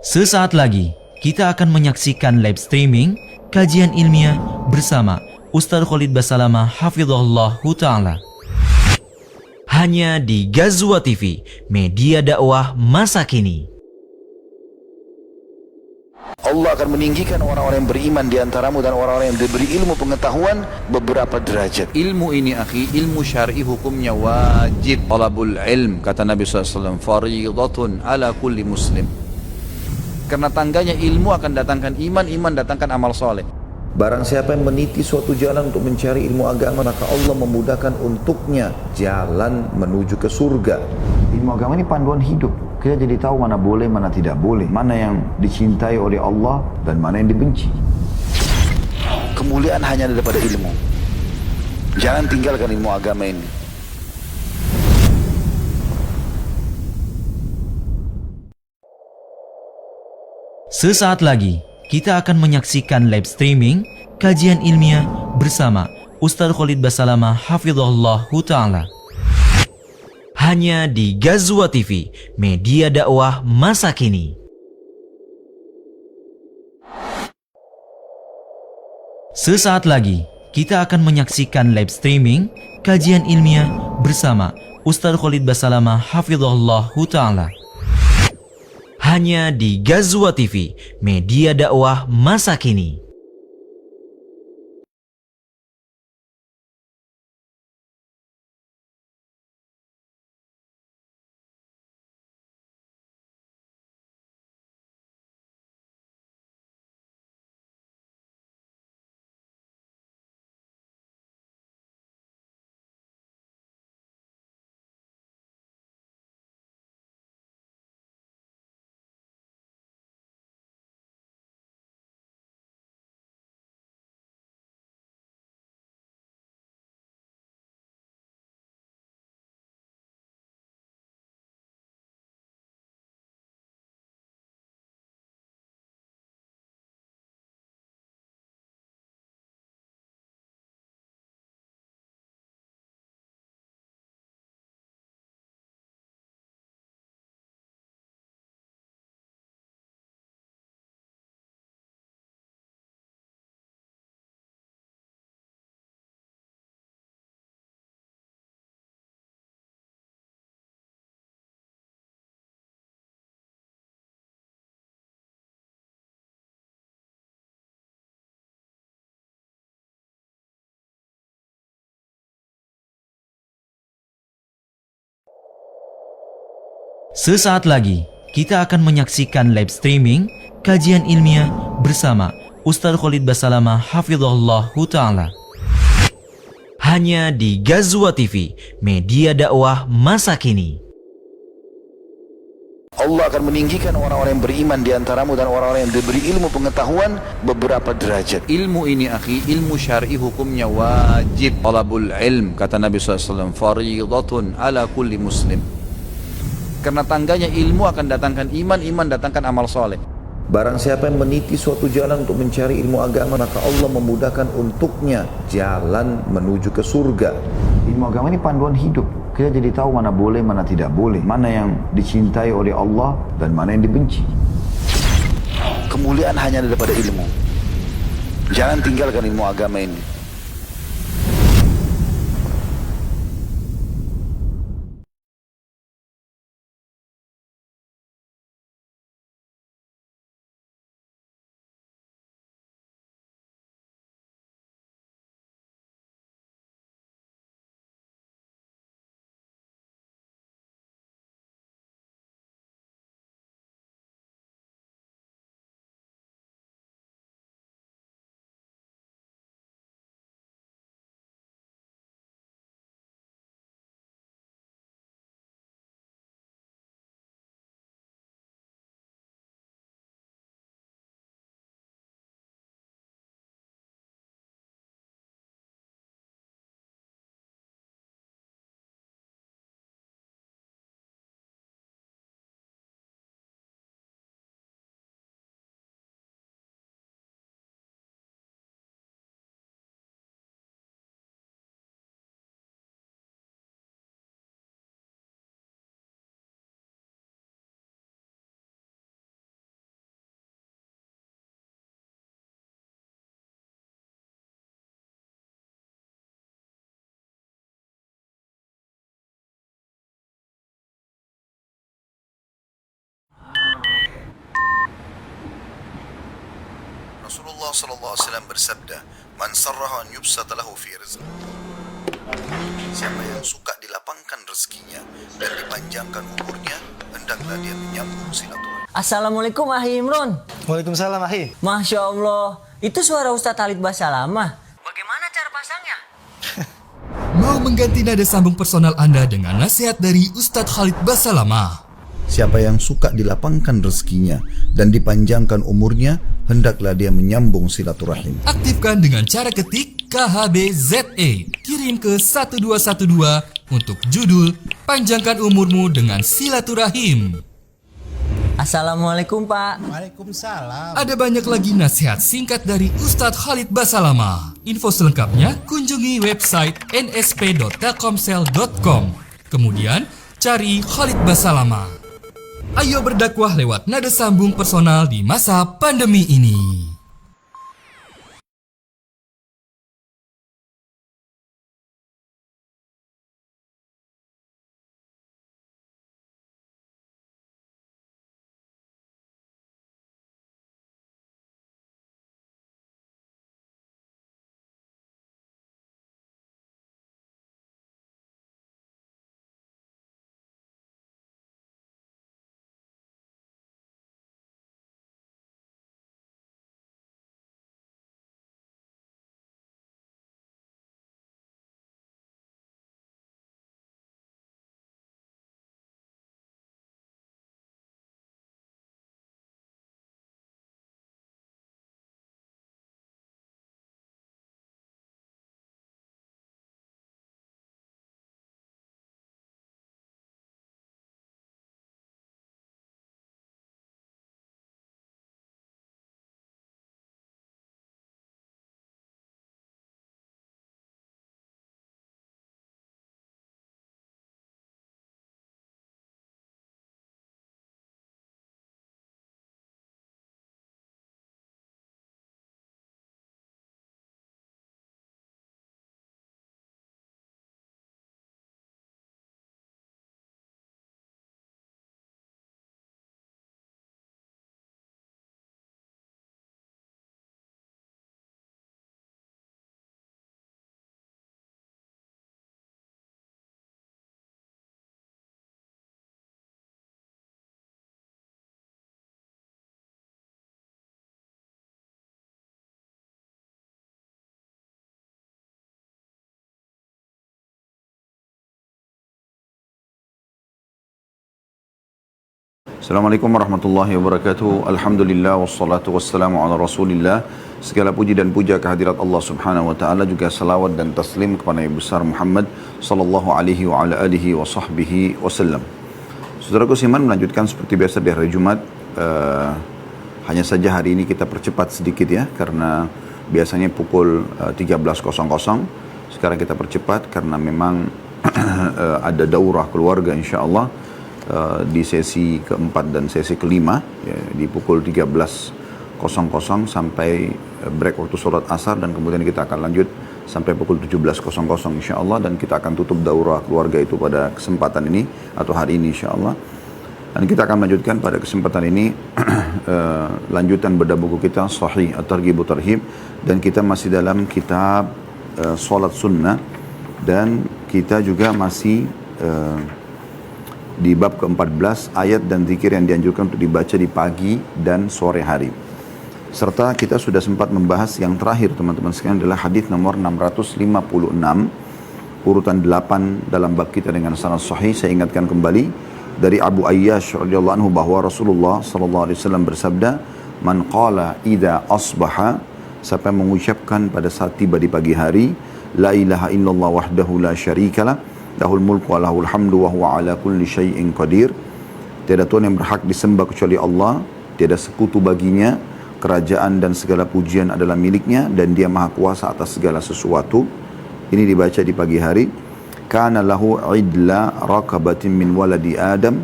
Sesaat lagi, kita akan menyaksikan live streaming kajian ilmiah bersama Ustaz Khalid Basalamah Hafizahullah Ta'ala. Hanya di Ghazwa TV, media dakwah masa kini. Allah akan meninggikan orang-orang yang beriman di antaramu dan orang-orang yang diberi ilmu pengetahuan beberapa derajat. Ilmu ini akhi, ilmu syar'i hukumnya wajib. Talabul ilm, kata Nabi SAW, faridatun ala kulli muslim. Karena tangganya ilmu akan datangkan iman, iman datangkan amal soleh. Barang siapa yang meniti suatu jalan untuk mencari ilmu agama, maka Allah memudahkan untuknya jalan menuju ke surga. Ilmu agama ini panduan hidup. Kita jadi tahu mana boleh, mana tidak boleh. Mana yang dicintai oleh Allah dan mana yang dibenci. Kemuliaan hanya daripada ilmu. Jangan tinggalkan ilmu agama ini. Sesaat lagi, kita akan menyaksikan live streaming kajian ilmiah bersama Ustaz Khalid Basalamah Hafizahullah Ta'ala. Hanya di Ghazwa TV, media dakwah masa kini. Sesaat lagi, kita akan menyaksikan live streaming kajian ilmiah bersama Ustaz Khalid Basalamah Hafizahullah Ta'ala. Hanya di Ghazwa TV, media dakwah masa kini. Sesaat lagi, kita akan menyaksikan live streaming kajian ilmiah bersama Ustaz Khalid Basalamah Hafizahullah Ta'ala. Hanya di Ghazwa TV, media dakwah masa kini. Allah akan meninggikan orang-orang yang beriman di antaramu dan orang-orang yang diberi ilmu pengetahuan beberapa derajat. Ilmu ini akhi, ilmu syar'i hukumnya wajib. Talabul ilm, kata Nabi SAW, faridatun ala kulli muslim. Karena tangganya ilmu akan datangkan iman, iman datangkan amal soleh. Barang siapa yang meniti suatu jalan untuk mencari ilmu agama, maka Allah memudahkan untuknya jalan menuju ke surga. Ilmu agama ini panduan hidup. Kita jadi tahu mana boleh, mana tidak boleh. Mana yang dicintai oleh Allah dan mana yang dibenci. Kemuliaan hanya daripada ilmu. Jangan tinggalkan ilmu agama ini. Rasulullah SAW bersabda, "Man sarrahu an yubsata lahu fi rizq." Siapa yang suka dilapangkan rezekinya dan dipanjangkan umurnya, hendaklah dia menyambung silaturahmi. Assalamualaikum Ahi Imron. Waalaikumsalam, Ahi. Masya Allah, itu suara Ustadz Khalid Basalamah. Bagaimana cara pasangnya? Mau mengganti nada sambung personal Anda dengan nasihat dari Ustadz Khalid Basalamah? Siapa yang suka dilapangkan rezekinya dan dipanjangkan umurnya, hendaklah dia menyambung silaturahim. Aktifkan dengan cara ketik KHBZE. Kirim ke 1212 untuk judul Panjangkan Umurmu dengan Silaturahim. Assalamualaikum Pak. Waalaikumsalam. Ada banyak lagi nasihat singkat dari Ustadz Khalid Basalamah. Info selengkapnya kunjungi website nsp.telkomsel.com. Kemudian cari Khalid Basalamah. Ayo berdakwah lewat nada sambung personal di masa pandemi ini. Assalamualaikum warahmatullahi wabarakatuh. Alhamdulillah wassalatu wassalamu ala Rasulillah. Segala puji dan puja kehadirat Allah Subhanahu wa taala, juga salawat dan taslim kepada Nabi besar Muhammad sallallahu alaihi wa ala alihi wa sahbihi wasallam. Saudaraku seiman, melanjutkan seperti biasa di hari Jumat. Hanya saja hari ini kita percepat sedikit ya, karena biasanya pukul 13.00. Sekarang kita percepat karena memang ada daurah keluarga insyaallah. Di sesi keempat dan sesi kelima ya, di pukul 13.00 sampai break waktu sholat asar, dan kemudian kita akan lanjut sampai pukul 17.00 insyaAllah, dan kita akan tutup daurah keluarga itu pada kesempatan ini atau hari ini insyaAllah. Dan kita akan melanjutkan pada kesempatan ini lanjutan bedah buku kita Sahih At-Targhib Tarhib, dan kita masih dalam kitab Salat Sunnah, dan kita juga masih di bab ke-14 ayat dan zikir yang dianjurkan untuk dibaca di pagi dan sore hari. Serta kita sudah sempat membahas yang terakhir teman-teman sekalian adalah hadis nomor 656, urutan 8 dalam bab kita dengan sanad sahih. Saya ingatkan kembali dari Abu Ayyash radhiyallahu anhu bahwa Rasulullah sallallahu alaihi wasallam bersabda, "Man qala idza asbaha," siapa yang mengucapkan pada saat tiba di pagi hari, "La ilaha illallah wahdahu la syarikalah, lahul mulku wa lahul hamdu wa huwa ala kulli syai'in qadir." Tiada Tuhan yang berhak disembah kecuali Allah, tiada sekutu baginya, kerajaan dan segala pujian adalah miliknya, dan dia maha kuasa atas segala sesuatu. Ini dibaca di pagi hari. Kana lahu idla raqabatin min waladi Adam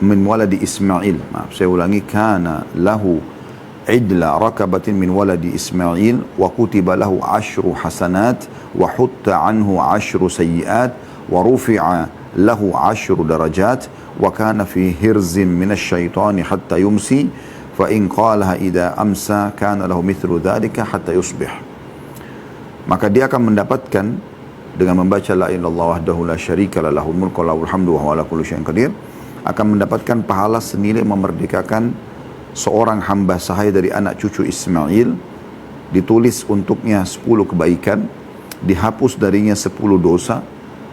min waladi Ismail. Maaf, saya ulangi. Kana lahu idla raqabatin min waladi Ismail wa kutiba lahu 10 hasanat wa hutta anhu 10 sayyiat ورفع له 10 درجات وكان في هرز من الشيطان حتى يمسي fa in qalaha idza amsa kana lahu mithlu dzalika hatta yusbih. Maka dia akan mendapatkan dengan membaca la ilaha illallah wahdahu la syarika lah lahul mulku wa lahul hamdu wa huwa ala kulli syai'in qadir, akan mendapatkan pahala senilai memerdekakan seorang hamba sahaya dari anak cucu Ismail, ditulis untuknya 10 kebaikan, dihapus darinya 10 dosa,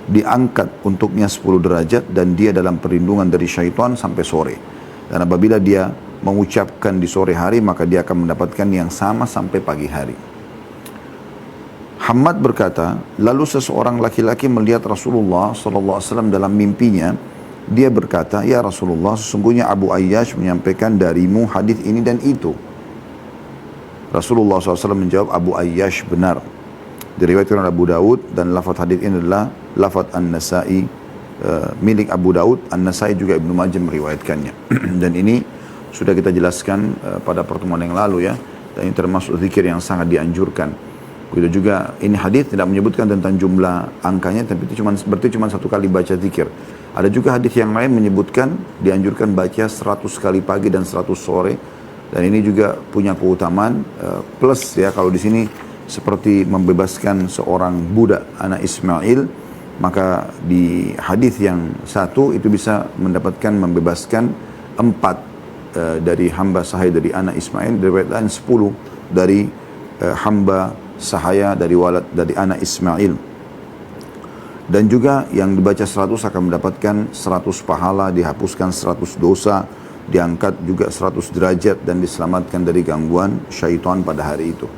diangkat untuknya 10 derajat, dan dia dalam perlindungan dari syaitan sampai sore. Dan apabila dia mengucapkan di sore hari, maka dia akan mendapatkan yang sama sampai pagi hari. Hammad berkata, lalu seseorang laki-laki melihat Rasulullah SAW dalam mimpinya. Dia berkata, ya Rasulullah, sesungguhnya Abu Ayyash menyampaikan darimu hadis ini dan itu. Rasulullah SAW menjawab, Abu Ayyash benar. Diriwayatkan oleh Abu Daud, dan lafaz hadis ini adalah lafaz An-Nasai, milik Abu Daud. An-Nasai juga Ibnu Majah meriwayatkannya. Dan ini sudah kita jelaskan pada pertemuan yang lalu ya. Dan ini termasuk zikir yang sangat dianjurkan. Begitu juga ini hadis tidak menyebutkan tentang jumlah angkanya, tapi itu berarti cuma 1 kali baca zikir. Ada juga hadis yang lain menyebutkan dianjurkan baca 100 kali pagi dan 100 sore. Dan ini juga punya keutamaan plus ya, kalau di sini seperti membebaskan seorang budak anak Ismail, maka di hadis yang satu itu bisa mendapatkan membebaskan 4 dari hamba sahaya dari anak Ismail, dari lain 10 dari hamba sahaya dari anak Ismail. Dan juga yang dibaca 100 akan mendapatkan 100 pahala, dihapuskan 100 dosa, diangkat juga 100 derajat, dan diselamatkan dari gangguan syaitan pada hari itu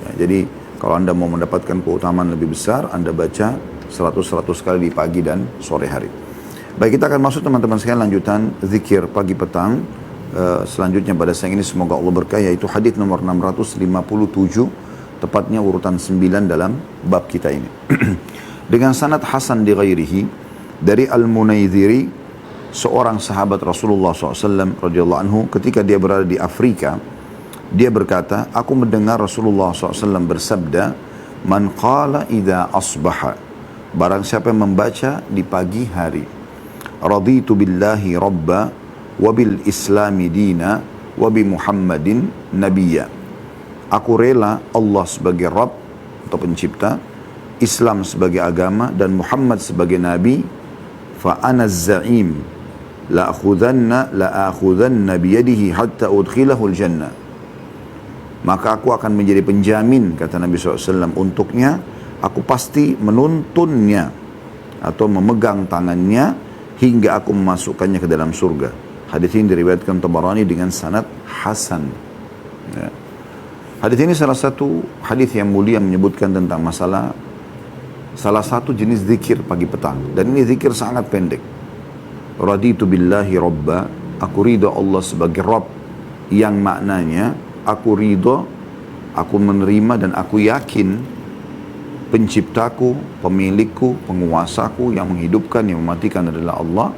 ya. Jadi kalau Anda mau mendapatkan keutamaan lebih besar, Anda baca 100 kali di pagi dan sore hari. Baik, kita akan masuk teman-teman sekalian lanjutan zikir pagi petang selanjutnya pada siang ini. Semoga Allah berkah, yaitu hadis nomor 657, tepatnya urutan 9 dalam bab kita ini. Dengan sanad hasan di ghairihi, dari Al-Munayziri, seorang sahabat Rasulullah SAW radhiyallahu anhu, ketika dia berada di Afrika, dia berkata, aku mendengar Rasulullah SAW bersabda, man qala idza asbaha, barang siapa yang membaca di pagi hari, raditu billahi rabba wa bil islami dina wa bi Muhammadin nabiyya, aku rela Allah sebagai Rabb atau pencipta, Islam sebagai agama, dan Muhammad sebagai nabi, fa ana az-za'im la akhudhanna biyadihi hatta udkhilahul jannah, maka aku akan menjadi penjamin, kata Nabi SAW, untuknya, aku pasti menuntunnya atau memegang tangannya hingga aku memasukkannya ke dalam surga. Hadis ini diriwayatkan Tabarani dengan sanad hasan ya. Hadis ini salah satu hadis yang mulia menyebutkan tentang masalah salah satu jenis zikir pagi petang, dan ini zikir sangat pendek. Raditu billahi rabba, aku ridho Allah sebagai Rabb, yang maknanya aku ridho, aku menerima dan aku yakin penciptaku, pemilikku, penguasaku, yang menghidupkan, yang mematikan adalah Allah.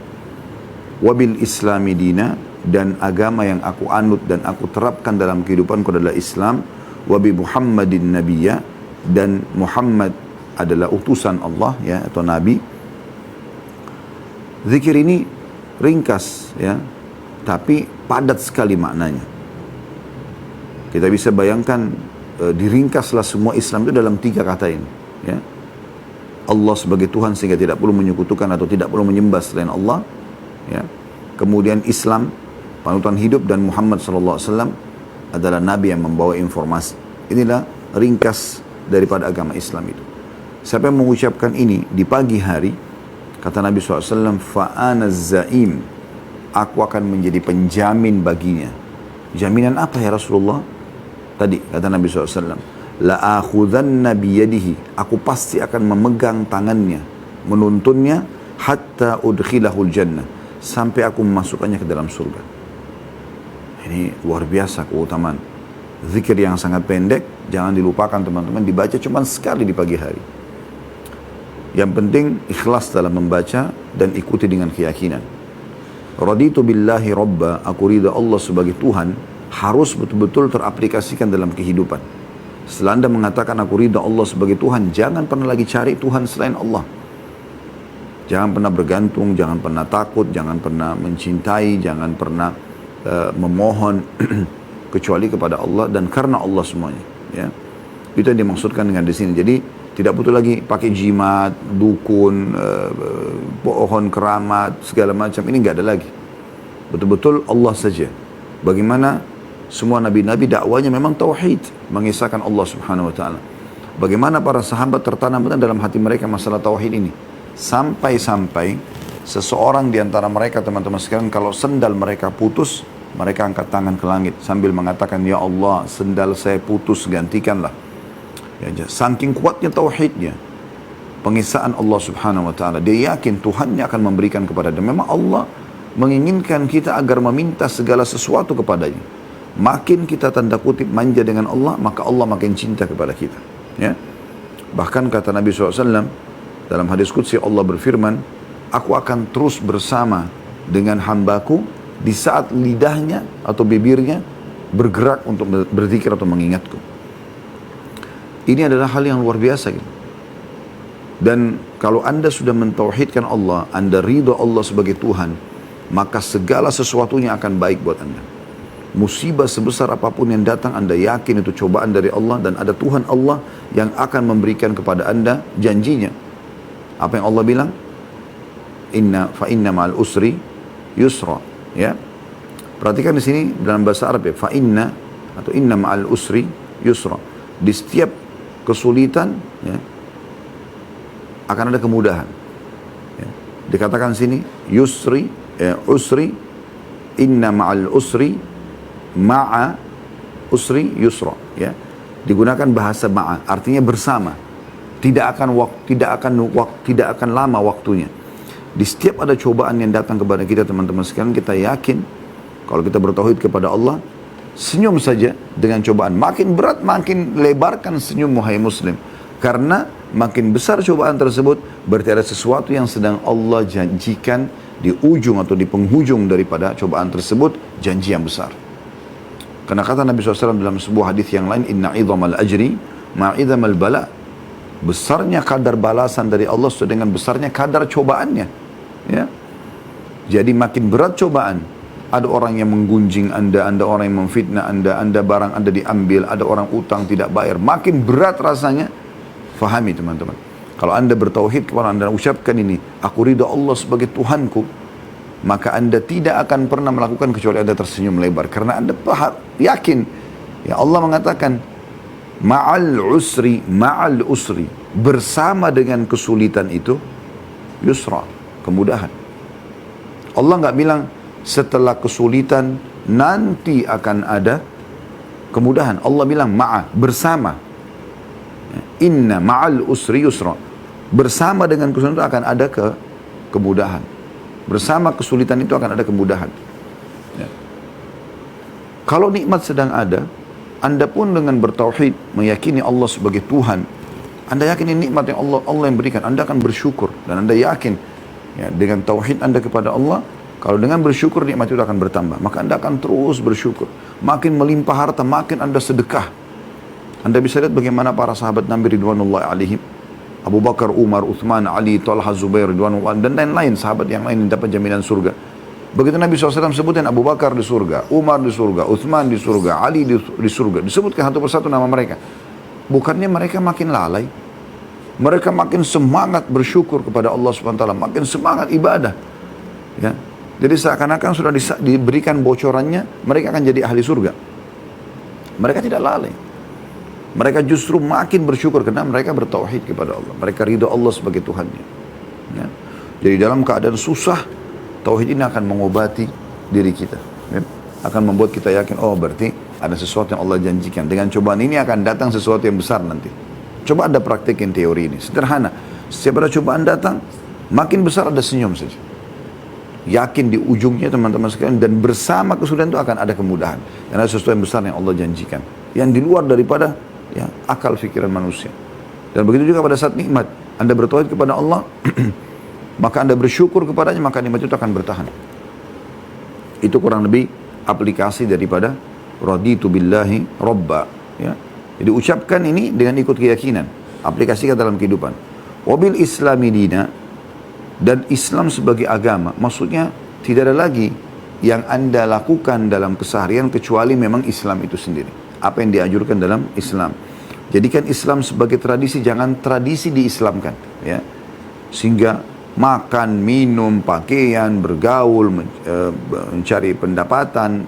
Wabil islami dina, dan agama yang aku anut dan aku terapkan dalam kehidupanku adalah Islam. Wabi Muhammadin nabiyya, dan Muhammad adalah utusan Allah ya, atau nabi. Zikir ini ringkas ya, tapi padat sekali maknanya. Kita bisa bayangkan diringkaslah semua Islam itu dalam 3 kata ini ya. Allah sebagai Tuhan sehingga tidak perlu menyekutukan atau tidak perlu menyembah selain Allah ya. Kemudian Islam, panutan hidup, dan Muhammad SAW adalah nabi yang membawa informasi. Inilah ringkas daripada agama Islam itu. Siapa yang mengucapkan ini di pagi hari, kata Nabi SAW, fa'ana za'im, aku akan menjadi penjamin baginya. Jaminan apa ya Rasulullah? Tadi kata Nabi SAW, la'akhudhanna biyadihi, aku pasti akan memegang tangannya, menuntunnya, hatta udkhilahul jannah, sampai aku memasukkannya ke dalam surga. Ini luar biasa keutamaan. Zikir yang sangat pendek, jangan dilupakan teman-teman, dibaca cuma sekali di pagi hari. Yang penting ikhlas dalam membaca dan ikuti dengan keyakinan. Raditu billahi rabba, aku ridha Allah sebagai Tuhan, harus betul-betul teraplikasikan dalam kehidupan. Setelah Anda mengatakan aku ridha Allah sebagai Tuhan, jangan pernah lagi cari Tuhan selain Allah. Jangan pernah bergantung, jangan pernah takut, jangan pernah mencintai, jangan pernah memohon kecuali kepada Allah dan karena Allah semuanya. Ya. Itu yang dimaksudkan dengan di sini. Jadi tidak butuh lagi pakai jimat, dukun, pohon keramat, segala macam. Ini nggak ada lagi. Betul-betul Allah saja. Bagaimana semua nabi-nabi dakwanya memang tauhid, mengisahkan Allah Subhanahu wa taala. Bagaimana para sahabat tertanam dalam hati mereka masalah tauhid ini. Sampai-sampai seseorang di antara mereka, teman-teman sekalian, kalau sendal mereka putus, mereka angkat tangan ke langit sambil mengatakan, "Ya Allah, sendal saya putus, gantikanlah." Ya, saking kuatnya tauhidnya, pengisaan Allah Subhanahu wa taala. Dia yakin Tuhannya akan memberikan kepada dia. Memang Allah menginginkan kita agar meminta segala sesuatu kepadanya. Makin kita tanda kutip manja dengan Allah, maka Allah makin cinta kepada kita. Ya. Bahkan kata Nabi SAW dalam hadis qudsi, Allah berfirman, "Aku akan terus bersama dengan hambaku di saat lidahnya atau bibirnya bergerak untuk berzikir atau mengingatku." Ini adalah hal yang luar biasa gitu. Dan kalau Anda sudah mentauhidkan Allah, Anda ridho Allah sebagai Tuhan, maka segala sesuatunya akan baik buat Anda. Musibah sebesar apapun yang datang, Anda yakin itu cobaan dari Allah dan ada Tuhan Allah yang akan memberikan kepada Anda janjinya. Apa yang Allah bilang? Fa inna ma'al usri yusra. Ya. Perhatikan di sini dalam bahasa Arab ya, fa inna atau inna ma'al usri yusra. Di setiap kesulitan ya, akan ada kemudahan. Ya. Dikatakan sini yusri, usri, inna ma'al usri ma'a usri yusra, ya. Digunakan bahasa ma'a, artinya bersama. Tidak akan lama waktunya. Di setiap ada cobaan yang datang kepada kita, teman-teman sekalian, kita yakin kalau kita bertauhid kepada Allah, senyum saja dengan cobaan. Makin berat, makin lebarkan senyum, wahai muslim. Karena makin besar cobaan tersebut, berarti ada sesuatu yang sedang Allah janjikan di ujung atau di penghujung daripada cobaan tersebut, janji yang besar. Karena kata Nabi SAW dalam sebuah hadis yang lain, "Inna idhamal ajri ma'idhamal bala." Besarnya kadar balasan dari Allah sesuai dengan besarnya kadar cobaannya. Ya. Jadi makin berat cobaan, ada orang yang menggunjing Anda, ada orang yang memfitnah Anda barang Anda diambil, ada orang utang tidak bayar. Makin berat rasanya, fahami teman-teman. Kalau Anda bertauhid kepada Anda ucapkan ini, "Aku ridha Allah sebagai Tuhanku," maka Anda tidak akan pernah melakukan kecuali Anda tersenyum lebar. Karena Anda yakin, ya Allah mengatakan, ma'al usri, bersama dengan kesulitan itu, yusra, kemudahan. Allah nggak bilang, setelah kesulitan, nanti akan ada kemudahan. Allah bilang, bersama. Inna ma'al usri yusra. Bersama dengan kesulitan itu akan ada kemudahan. Bersama kesulitan itu akan ada kemudahan. Ya. Kalau nikmat sedang ada, Anda pun dengan bertauhid, meyakini Allah sebagai Tuhan, Anda yakin ini nikmat yang Allah yang berikan, Anda akan bersyukur. Dan Anda yakin, ya, dengan tauhid Anda kepada Allah, kalau dengan bersyukur nikmat itu akan bertambah. Maka Anda akan terus bersyukur. Makin melimpah harta, makin Anda sedekah. Anda bisa lihat bagaimana para sahabat Nabi Ridwanullah alaihim, Abu Bakar, Umar, Uthman, Ali, Talha, Zubair, Ridwanullah, dan lain-lain sahabat yang lain yang dapat jaminan surga. Begitu Nabi SAW sebutin Abu Bakar di surga, Umar di surga, Uthman di surga, Ali di surga, disebutkan satu persatu nama mereka. Bukannya mereka makin lalai, mereka makin semangat bersyukur kepada Allah SWT, makin semangat ibadah. Ya. Jadi seakan-akan sudah diberikan bocorannya, mereka akan jadi ahli surga. Mereka tidak lalai. Mereka justru makin bersyukur karena mereka bertauhid kepada Allah. Mereka ridha Allah sebagai Tuhannya. Ya. Jadi dalam keadaan susah, tauhid ini akan mengobati diri kita. Ya. Akan membuat kita yakin, oh berarti ada sesuatu yang Allah janjikan. Dengan cobaan ini akan datang sesuatu yang besar nanti. Coba Anda praktekin teori ini. Sederhana. Setiap ada cobaan datang, makin besar ada senyum saja. Yakin di ujungnya teman-teman sekalian, dan bersama kesulitan itu akan ada kemudahan. Karena ada sesuatu yang besar yang Allah janjikan. Yang di luar daripada ya, akal fikiran manusia. Dan begitu juga pada saat nikmat, Anda bertauhid kepada Allah, maka Anda bersyukur kepadanya, maka nikmat itu akan bertahan. Itu kurang lebih aplikasi daripada raditu billahi robba. Ya. Jadi ucapkan ini dengan ikut keyakinan, aplikasikan dalam kehidupan. Wabil islami dina, dan Islam sebagai agama, maksudnya tidak ada lagi yang Anda lakukan dalam keseharian kecuali memang Islam itu sendiri. Apa yang dianjurkan dalam Islam. Jadikan Islam sebagai tradisi, jangan tradisi diislamkan. Ya. Sehingga makan, minum, pakaian, bergaul, mencari pendapatan,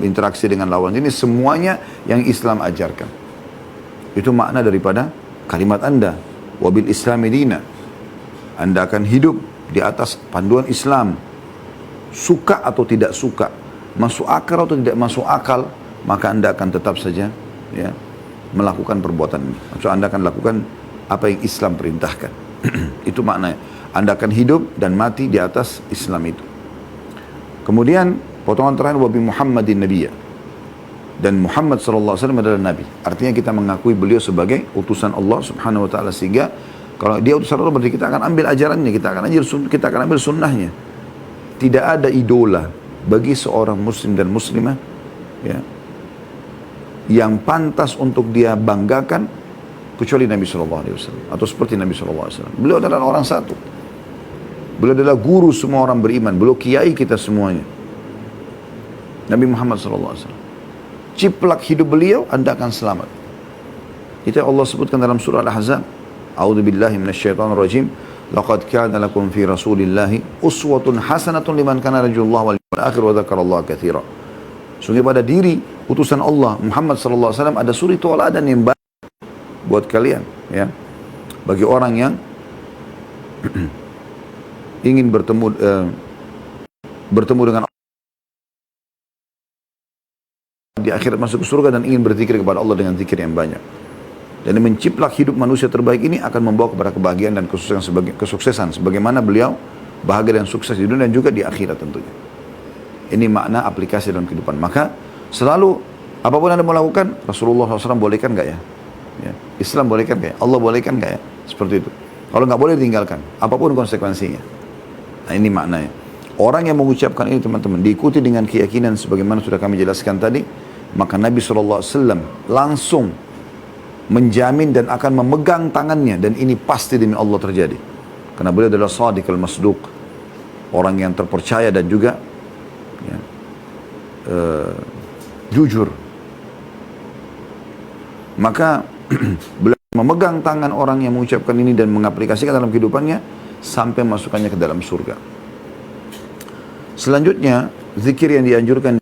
interaksi dengan lawan jenis, semuanya yang Islam ajarkan. Itu makna daripada kalimat Anda. Wabil Islami dina. Anda akan hidup di atas panduan Islam. Suka atau tidak suka, masuk akal atau tidak masuk akal, maka Anda akan tetap saja ya, melakukan perbuatan ini. Maksud Anda akan lakukan apa yang Islam perintahkan. Itu maknanya. Anda akan hidup dan mati di atas Islam itu. Kemudian potongan terakhir wabi Muhammadin Nabiyya. Dan Muhammad SAW adalah Nabi. Artinya kita mengakui beliau sebagai utusan Allah Subhanahu Wa Taala, sehingga kalau dia utusan Allah berarti kita akan ambil ajarannya, kita akan ambil sunnahnya. Tidak ada idola bagi seorang muslim dan muslimah ya, yang pantas untuk dia banggakan kecuali Nabi SAW atau seperti Nabi SAW. Beliau adalah orang satu. Beliau adalah guru semua orang beriman. Beliau kiai kita semuanya. Nabi Muhammad SAW. Ciplak hidup beliau, Anda akan selamat. Itu yang Allah sebutkan dalam surah Al-Ahzab. A'udzubillahi minasyaitonirrajim. Laqad kana lakum fi Rasulillahi uswatun hasanatun liman kana yarjullaha wal yawmal akhir wa dzakarallaha katsira. Sungguh pada diri utusan Allah Muhammad sallallahu alaihi wasallam ada suri tauladan yang baik buat kalian ya. Bagi orang yang ingin bertemu dengan Allah di akhirat, masuk ke surga, dan ingin berzikir kepada Allah dengan zikir yang banyak. Dan menciplak hidup manusia terbaik ini akan membawa kepada kebahagiaan dan kesuksesan sebagaimana beliau bahagia dan sukses di dunia dan juga di akhirat tentunya. Ini makna aplikasi dalam kehidupan. Maka selalu apapun Anda mau lakukan, Rasulullah SAW bolehkan nggak ya? Ya? Islam bolehkan nggak ya? Allah bolehkan nggak ya? Seperti itu. Kalau nggak boleh tinggalkan, apapun konsekuensinya. Nah ini maknanya. Orang yang mengucapkan ini teman-teman diikuti dengan keyakinan sebagaimana sudah kami jelaskan tadi, maka Nabi SAW langsung menjamin dan akan memegang tangannya, dan ini pasti demi Allah terjadi karena beliau adalah shadiq al-masduq, orang yang terpercaya dan juga ya, jujur. Maka beliau memegang tangan orang yang mengucapkan ini dan mengaplikasikan dalam kehidupannya sampai masukkannya ke dalam surga. Selanjutnya zikir yang dianjurkan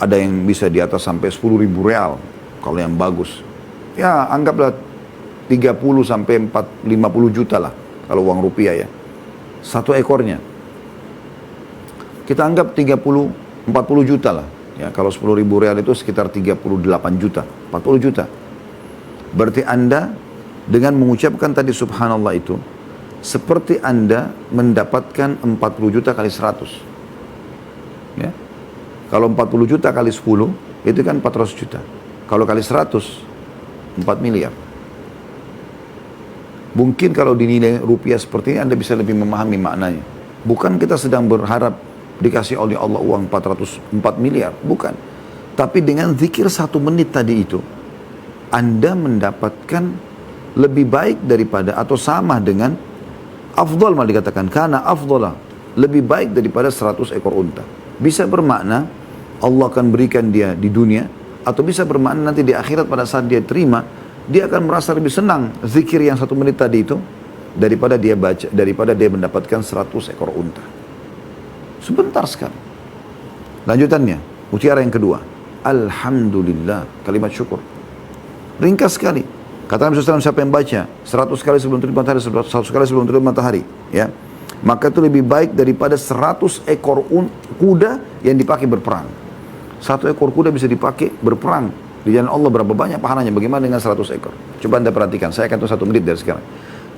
Ada yang bisa di atas sampai 10.000 real kalau yang bagus. Ya anggaplah 30 sampai 50 juta lah kalau uang rupiah ya. Satu ekornya. Kita anggap 40 juta lah. Ya, kalau 10.000 real itu sekitar 38 juta, 40 juta. Berarti Anda dengan mengucapkan tadi subhanallah itu, seperti Anda mendapatkan 40 juta kali 100. Ya. Kalau 40 juta kali 10, itu kan 400 juta. Kalau kali 100, 4 miliar. Mungkin kalau dinilai rupiah seperti ini, Anda bisa lebih memahami maknanya. Bukan kita sedang berharap dikasih oleh Allah uang 404 miliar, bukan. Tapi dengan zikir 1 menit tadi itu, Anda mendapatkan lebih baik daripada atau sama dengan afdal, malah dikatakan karena afdalah, lebih baik daripada 100 ekor unta. Bisa bermakna Allah akan berikan dia di dunia, atau bisa bermakna nanti di akhirat pada saat dia terima, dia akan merasa lebih senang zikir yang 1 menit tadi itu daripada dia baca, daripada dia mendapatkan 100 ekor unta. Sebentar sekali. Lanjutannya, mutiara yang kedua, alhamdulillah, kalimat syukur. Ringkas sekali. Kata Nabi SAW, siapa yang baca 100 kali sebelum terbit matahari, 100 kali sebelum terbit matahari, ya, maka itu lebih baik daripada 100 ekor kuda yang dipakai berperang. 1 ekor kuda bisa dipakai berperang di jalan Allah, berapa banyak pahalanya? Bagaimana dengan 100 ekor? Coba Anda perhatikan. Saya akan tuh 1 menit dari sekarang.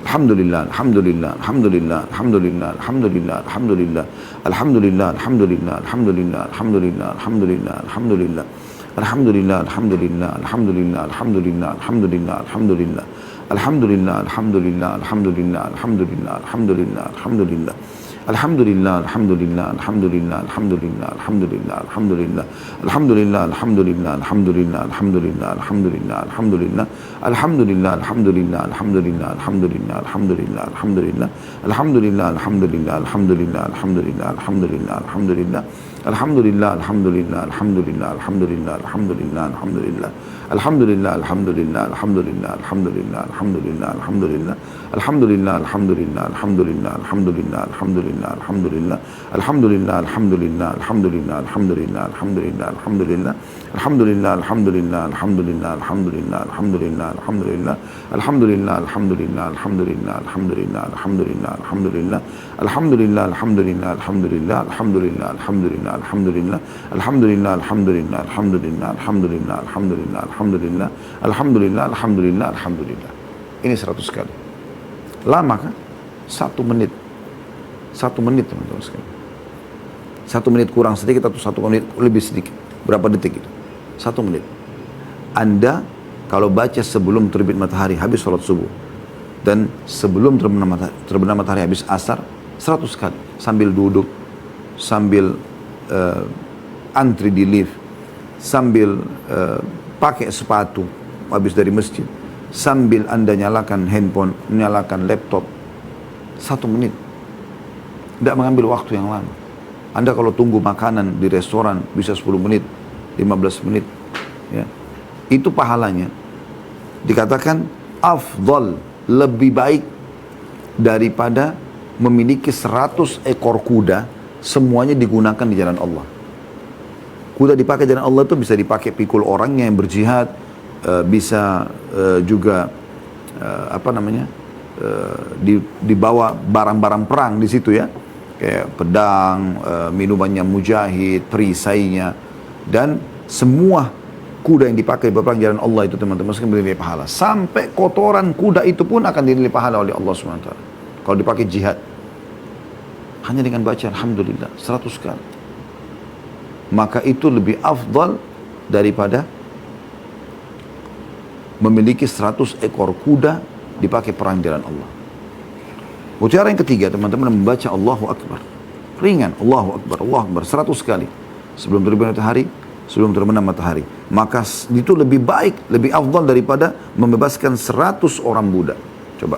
Alhamdulillah, alhamdulillah, alhamdulillah, alhamdulillah, alhamdulillah, alhamdulillah, alhamdulillah, alhamdulillah, alhamdulillah, alhamdulillah, alhamdulillah, alhamdulillah. Alhamdulillah, alhamdulillah, alhamdulillah, alhamdulillah, alhamdulillah, alhamdulillah. Alhamdulillah, alhamdulillah, alhamdulillah, alhamdulillah, alhamdulillah, alhamdulillah. Alhamdulillah, alhamdulillah, alhamdulillah, alhamdulillah, alhamdulillah, alhamdulillah. Alhamdulillah, alhamdulillah, alhamdulillah, alhamdulillah, alhamdulillah, alhamdulillah. Alhamdulillah, alhamdulillah, alhamdulillah, alhamdulillah, alhamdulillah, alhamdulillah. Alhamdulillah, alhamdulillah, alhamdulillah, alhamdulillah, alhamdulillah, alhamdulillah. Alhamdulillah, alhamdulillah, alhamdulillah, alhamdulillah, alhamdulillah, alhamdulillah. Alhamdulillah, alhamdulillah, alhamdulillah, alhamdulillah, alhamdulillah, alhamdulillah. Alhamdulillah, alhamdulillah, alhamdulillah, alhamdulillah, alhamdulillah, alhamdulillah. Alhamdulillah, alhamdulillah, alhamdulillah, alhamdulillah, alhamdulillah, alhamdulillah. Alhamdulillah, alhamdulillah, alhamdulillah, alhamdulillah, alhamdulillah, alhamdulillah. Alhamdulillah, alhamdulillah, alhamdulillah, alhamdulillah, alhamdulillah, alhamdulillah. Alhamdulillah, alhamdulillah, alhamdulillah, alhamdulillah, alhamdulillah, alhamdulillah. Alhamdulillah, alhamdulillah, alhamdulillah, alhamdulillah, alhamdulillah, alhamdulillah. Alhamdulillah, alhamdulillah, alhamdulillah. Ini 100 kali. Lama kan? 1 menit. 1 menit teman-teman sekalian. 1 menit kurang sedikit atau 1 menit lebih sedikit. Berapa detik itu? 1 menit. Anda kalau baca sebelum terbit matahari habis sholat subuh, dan sebelum terbenam matahari habis asar, 100 kali. Sambil duduk, sambil antri di lift, sambil pakai sepatu habis dari masjid, sambil Anda nyalakan handphone, nyalakan laptop, 1 menit. Tidak mengambil waktu yang lama. Anda kalau tunggu makanan di restoran bisa 10 menit, 15 menit. Ya. Itu pahalanya. Dikatakan afdal, lebih baik daripada memiliki 100 ekor kuda, semuanya digunakan di jalan Allah. Kuda dipakai di jalan Allah itu bisa dipakai pikul orangnya yang berjihad, bisa juga dibawa barang-barang perang di situ ya, kayak pedang, minumannya mujahid, perisainya, dan semua kuda yang dipakai berperang jalan Allah itu teman-teman sekalian bernilai pahala. Sampai kotoran kuda itu pun akan dinilai pahala oleh Allah SWT kalau dipakai jihad. Hanya dengan baca alhamdulillah 100 kali. Maka itu lebih afdal daripada memiliki 100 ekor kuda dipakai perang jalan Allah. Mutiara yang ketiga teman-teman, membaca Allahu Akbar. Ringan, Allahu Akbar, Allahu Akbar 100 kali. Sebelum terbit matahari, sebelum terbenam matahari. Maka itu lebih baik, lebih afdal daripada membebaskan 100 orang budak. Coba,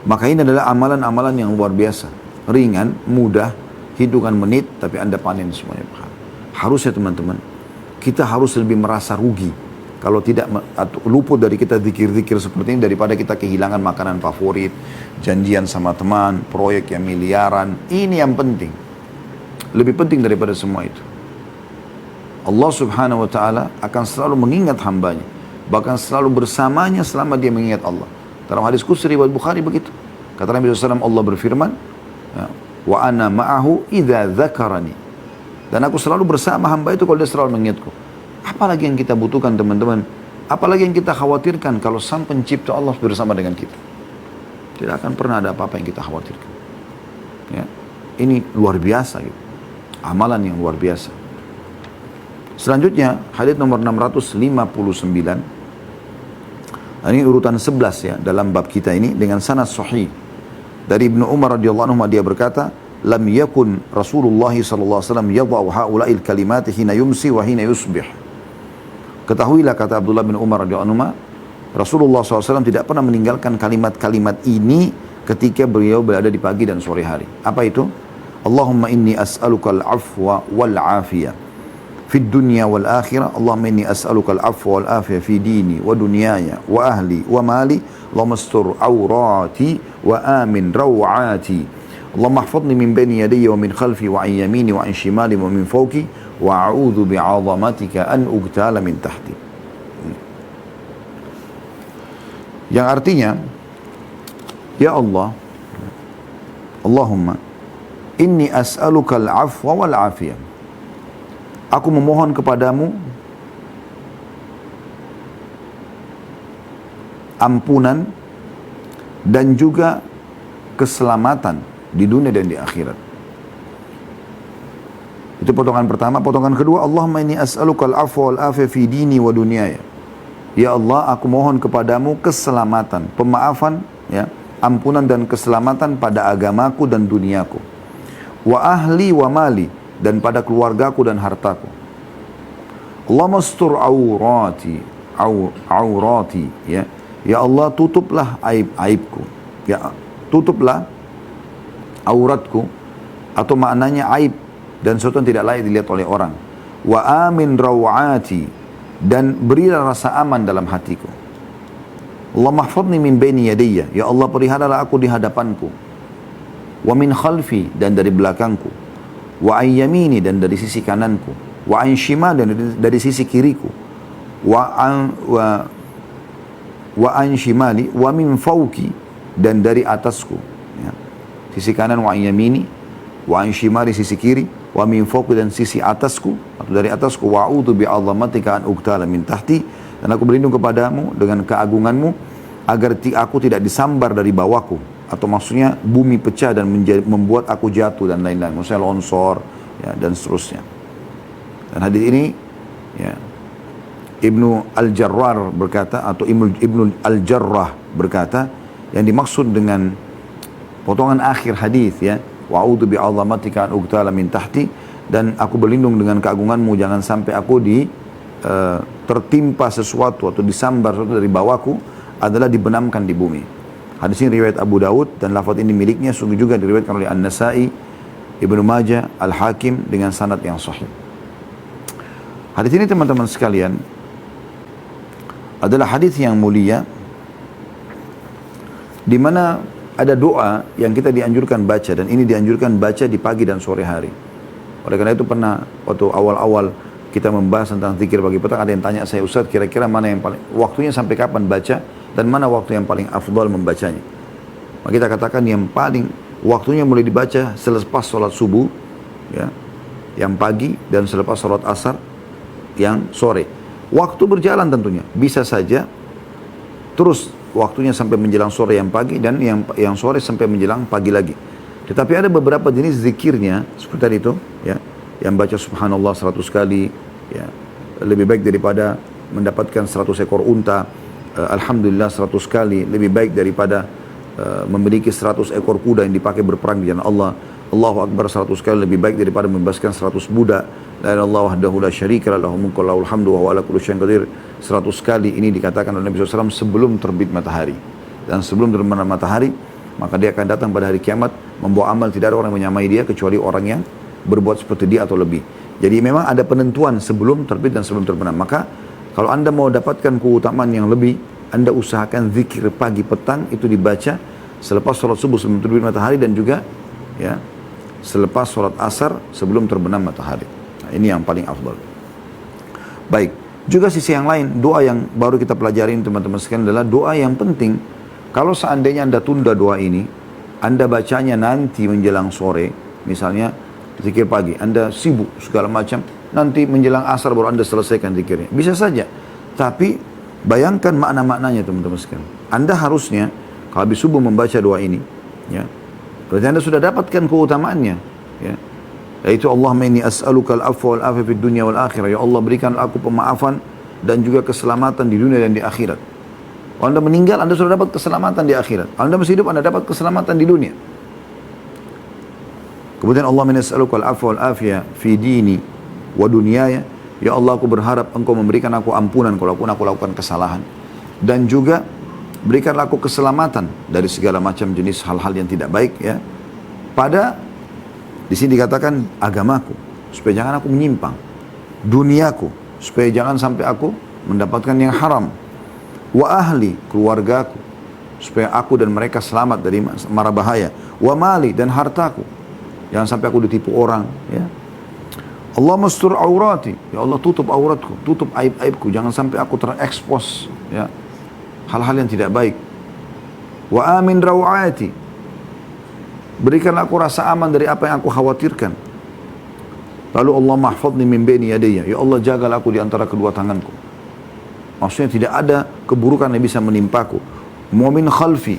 Maka ini adalah amalan-amalan yang luar biasa. Ringan, mudah, hitungan menit, tapi Anda panen semuanya pahala. Harusnya teman-teman, kita harus lebih merasa rugi kalau tidak atau luput dari kita zikir-zikir seperti ini daripada kita kehilangan makanan favorit, janjian sama teman, proyek yang miliaran. Ini yang penting. Lebih penting daripada semua itu. Allah subhanahu wa ta'ala akan selalu mengingat hambanya. Bahkan selalu bersamanya selama dia mengingat Allah. Dalam hadis qudsi riwayat Bukhari begitu. Kata Nabi SAW, Allah berfirman, wa ana ma'ahu idza dzakarani. Dan aku selalu bersama hamba itu kalau dia selalu mengingatku. Apalagi yang kita butuhkan teman-teman? Apalagi yang kita khawatirkan kalau sang pencipta Allah bersama dengan kita? Tidak akan pernah ada apa-apa yang kita khawatirkan. Ya. Ini luar biasa gitu. Amalan yang luar biasa. Selanjutnya, hadits nomor 659. Ini urutan 11 ya dalam bab kita ini dengan sanad sahih. Dari Ibnu Umar radhiyallahu anhu dia berkata, "Lam yakun Rasulullah sallallahu alaihi wasallam yadha'u haula'il kalimati hina yumsi wa hina yusbih." Ketahuilah, kata Abdullah bin Umar radhiyallahu anhu, Rasulullah SAW tidak pernah meninggalkan kalimat-kalimat ini ketika beliau berada di pagi dan sore hari. Apa itu? Allahumma inni as'alukal afwa wal afiyah في الدنيا والآخرة اللهم إني أسألك العفو والعافية في ديني ودنياي وأهلي ومالي اللهم استر عوراتي وآمن روعاتي اللهم احفظني من بين يدي ومن خلفي وعن يميني وعن شمالي ومن فوقي وأعوذ بعظمتك أن أغتال من تحتي. Yang artinya, ya Allah, Allahumma inni as'aluka al-afwa wal-afiyah. Aku memohon kepadamu ampunan dan juga keselamatan di dunia dan di akhirat. Itu potongan pertama. Potongan kedua, Allahumma inni as'aluka al-afwa wal-afiyah fi dini wa dunyaya. Ya Allah, aku mohon kepadamu keselamatan, pemaafan, ya, ampunan dan keselamatan pada agamaku dan duniaku. Wa ahli wa mali, dan pada keluargaku dan hartaku. Allahumma astur aurati, aurati, ya. Ya Allah, tutuplah aib-aibku. Ya, tutuplah auratku, atau maknanya aib dan sesuatu yang tidak layak dilihat oleh orang. Wa amin rawati, dan berilah rasa aman dalam hatiku. Allahumma mahfadni min baini yadayya, ya Allah, peliharalah aku di hadapanku. Wa min khalfi, dan dari belakangku. Wa an yamini, dan dari sisi kananku. Wa an shimal, dan dari sisi kiriku. Wa an shimali, wa min fawki, dan dari atasku. Ya. Sisi kanan wa an yamini, wa an shimali, sisi kiri, wa min fawki, dan sisi atasku, atau dari atasku. Wa a'udzu bi'azamatika an ugtala min tahti, dan aku berlindung kepadamu dengan keagunganmu agar aku tidak disambar dari bawahku. Atau maksudnya bumi pecah dan membuat aku jatuh dan lain-lain. Maksudnya longsor, ya, dan seterusnya. Dan hadis ini, ya, Ibnu Al-Jarrar berkata, atau Ibnu Al-Jarrah berkata, yang dimaksud dengan potongan akhir hadis, ya, wa'udhu bi'azamatika an ugtala min tahti, dan aku berlindung dengan keagunganmu jangan sampai aku tertimpa sesuatu atau disambar sesuatu dari bawahku, adalah dibenamkan di bumi. Hadis ini riwayat Abu Daud, dan lafaz ini miliknya sungguh juga diriwayatkan oleh An-Nasai, Ibnu Majah, Al-Hakim dengan sanad yang sahih. Hadis ini teman-teman sekalian adalah hadis yang mulia, di mana ada doa yang kita dianjurkan baca, dan ini dianjurkan baca di pagi dan sore hari. Oleh karena itu pernah waktu awal-awal kita membahas tentang zikir pagi petang, ada yang tanya saya, Ustaz, kira-kira mana yang paling waktunya sampai kapan baca, dan mana waktu yang paling afdal membacanya? Maka kita katakan yang paling waktunya mulai dibaca selepas sholat subuh, ya, yang pagi, dan selepas sholat asar yang sore. Waktu berjalan tentunya, bisa saja terus waktunya sampai menjelang sore yang pagi, dan yang sore sampai menjelang pagi lagi. Tetapi ada beberapa jenis zikirnya seperti tadi itu, ya, yang baca subhanallah 100 kali, ya, lebih baik daripada mendapatkan 100 ekor unta. Alhamdulillah 100 kali lebih baik daripada memiliki 100 ekor kuda yang dipakai berperang di jalan Allah. Allahu Akbar 100 kali lebih baik daripada membebaskan 100 budak. La ilaha illallah wahdahu la syarika lahu mulku wa lahul hamdu wa huwa ala kulli syai'in qadir. 100 kali ini dikatakan oleh Nabi SAW sebelum terbit matahari. Dan sebelum terbit matahari maka dia akan datang pada hari kiamat membawa amal, tidak ada orang yang menyamai dia kecuali orang yang berbuat seperti dia atau lebih. Jadi memang ada penentuan sebelum terbit dan sebelum terbenam. Maka kalau anda mau dapatkan keutamaan yang lebih, anda usahakan zikir pagi petang itu dibaca selepas sholat subuh sebelum terbit matahari, dan juga ya selepas sholat asar sebelum terbenam matahari. Nah, ini yang paling afdal. Baik, juga sisi yang lain, doa yang baru kita pelajarin teman-teman sekalian adalah doa yang penting. Kalau seandainya anda tunda doa ini, anda bacanya nanti menjelang sore, misalnya zikir pagi, anda sibuk segala macam, nanti menjelang asar baru anda selesaikan zikirnya. Bisa saja, tapi bayangkan makna-maknanya teman-teman sekalian. Anda harusnya kalau habis subuh membaca doa ini, ya, berarti anda sudah dapatkan keutamaannya, ya. Yaitu Allahumma inni as'aluka al-afwa wal afiyah fid dunya wal akhirah. Ya Allah, berikan aku pemaafan dan juga keselamatan di dunia dan di akhirat. Kalau anda meninggal, anda sudah dapat keselamatan di akhirat. Kalau anda masih hidup, anda dapat keselamatan di dunia. Kemudian Allah minas'aluka al-afwa wal afiyah fi dini wa dunyaya. Ya Allah, aku berharap engkau memberikan aku ampunan kalau aku lakukan kesalahan. Dan juga berikanlah aku keselamatan dari segala macam jenis hal-hal yang tidak baik, ya. Di sini dikatakan agamaku, supaya jangan aku menyimpang. Duniaku, supaya jangan sampai aku mendapatkan yang haram. Wa ahli, keluargaku, supaya aku dan mereka selamat dari mara bahaya. Wa mali, dan hartaku, jangan sampai aku ditipu orang, ya. Allah mastur aurati, ya Allah tutup auratku, tutup aib-aibku, jangan sampai aku terekspos, ya, hal-hal yang tidak baik. Wa amin rawati, berikanlah aku rasa aman dari apa yang aku khawatirkan. Lalu Allah mahfadni min baini yadayya, ya Allah jagalah aku di antara kedua tanganku. Maksudnya tidak ada keburukan yang bisa menimpaku. Wa min khalfi,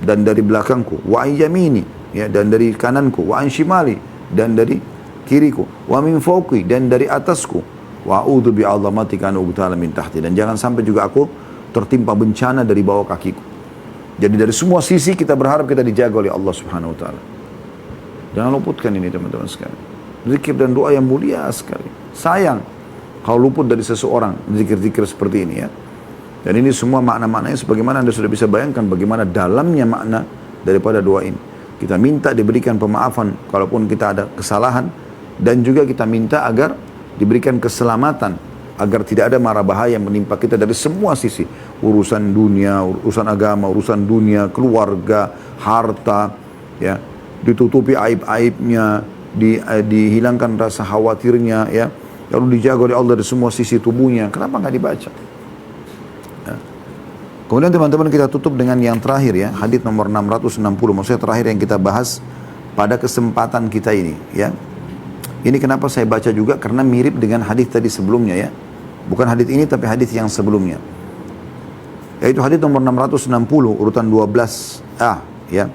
dan dari belakangku. Wa an yamini, ya, dan dari kananku. Wa an shimali, dan dari kiriku. Wa min fawqi, dan dari atasku. Wa a'udzu bi'azamatika an ughtala min tahti, dan jangan sampai juga aku tertimpa bencana dari bawah kakiku. Jadi dari semua sisi kita berharap kita dijaga oleh Allah Subhanahu wa taala. Jangan luputkan ini teman-teman sekalian. Zikir dan doa yang mulia sekali. Sayang kalau luput dari seseorang zikir-zikir seperti ini, ya. Dan ini semua makna-maknanya sebagaimana anda sudah bisa bayangkan bagaimana dalamnya makna daripada doa ini. Kita minta diberikan pemaafan kalaupun kita ada kesalahan, dan juga kita minta agar diberikan keselamatan, agar tidak ada mara bahaya yang menimpa kita dari semua sisi. Urusan dunia, urusan agama, urusan dunia, keluarga, harta, ya, ditutupi aib-aibnya, dihilangkan rasa khawatirnya, ya, lalu dijaga oleh Allah dari semua sisi tubuhnya. Kenapa nggak dibaca? Ya. Kemudian teman-teman kita tutup dengan yang terakhir, ya, hadis nomor 660, maksudnya terakhir yang kita bahas pada kesempatan kita ini, ya. Ini kenapa saya baca juga, karena mirip dengan hadis tadi sebelumnya, ya. Bukan hadis ini tapi hadis yang sebelumnya. Yaitu hadis nomor 660 urutan 12A, ya.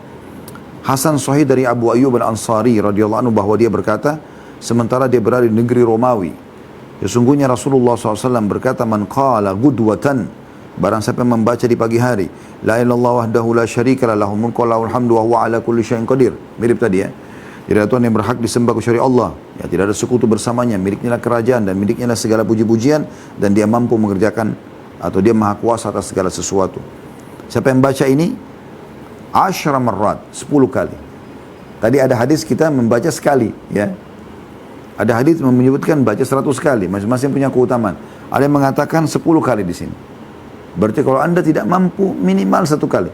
Hasan Sahih dari Abu Ayyub Al-Ansari radhiyallahu anhu bahwa dia berkata, sementara dia berada di negeri Romawi, sesungguhnya Rasulullah SAW berkata, man qala gudwatan, barang siapa yang membaca di pagi hari, la ilallah wahdahu la syarika lahul mulku wa lahul hamdu wa huwa ala kulli syai'in qadir. Mirip tadi, ya. Tidak ada Tuhan yang berhak disembah kecuali Allah, ya, tidak ada sekutu bersamanya, miliknya lah kerajaan dan miliknya lah segala puji-pujian, dan dia mampu mengerjakan atau dia maha kuasa atas segala sesuatu. Siapa yang baca ini 10 marrat, 10 kali. Tadi ada hadis kita membaca sekali, ya. Ada hadis menyebutkan baca 100 kali, masing-masing punya keutamaan. Ada yang mengatakan 10 kali di sini. Berarti kalau anda tidak mampu minimal 1 kali.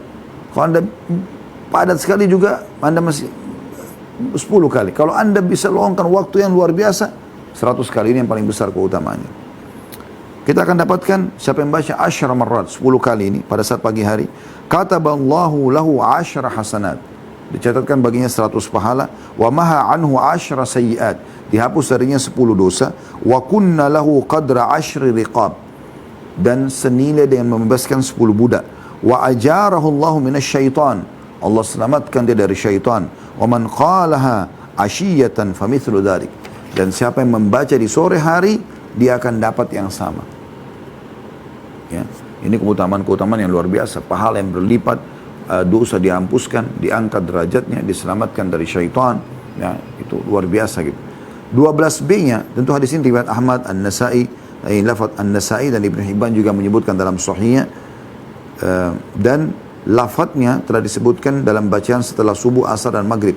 Kalau anda padat sekali juga anda masih 10 kali. Kalau anda bisa luangkan waktu yang luar biasa, 100 kali, ini yang paling besar keutamaannya. Kita akan dapatkan siapa yang baca 10 marrat, 10 kali ini pada saat pagi hari, kataballahu lahu 10 hasanat, dicatatkan baginya 100 pahala, wa maha anhu 10 sayyiat, dihapus darinya 10 dosa, wa kunna lahu qadra 10 riqab, dan senilai dengan membebaskan 10 budak, wa ajarahu Allahu minasyaitan, Allah selamatkan dia dari syaitan, wa man qalaha ashiyatan famithlu dharik, dan siapa yang membaca di sore hari dia akan dapat yang sama, ya. Ini keutamaan-keutamaan yang luar biasa, pahala yang berlipat, dosa dihapuskan, diangkat derajatnya, diselamatkan dari syaitan, ya, itu luar biasa gitu. 12B-nya tentu hadis ini riwayat Ahmad, An-Nasai, lafaz An-Nasai dan Ibnu Hibban juga menyebutkan dalam sahihnya, dan lafadznya telah disebutkan dalam bacaan setelah subuh, asar dan maghrib.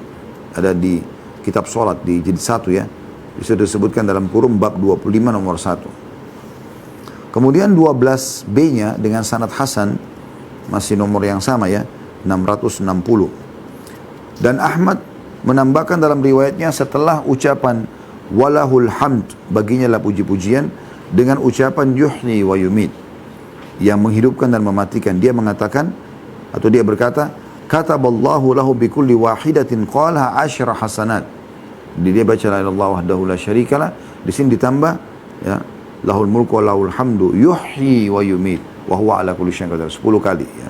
Ada di kitab sholat di jilid 1 ya. Bisa disebutkan dalam kurung bab 25 nomor 1. Kemudian 12B-nya dengan sanad hasan, masih nomor yang sama ya, 660. Dan Ahmad menambahkan dalam riwayatnya setelah ucapan walahul hamd, baginya lah puji-pujian, dengan ucapan yuhyi wa yumit, yang menghidupkan dan mematikan. Dia mengatakan, atau dia berkata, kataballahu lahu bikulli wahidatin qalha 10 hasanat. Jadi dia baca la ilaha illallah wahdahu la syarikalah, di sini ditambah ya, lahul mulku wa lahul hamdu yuhyi wa yumit wa huwa ala kulli syai'in qadir, 10 kali ya.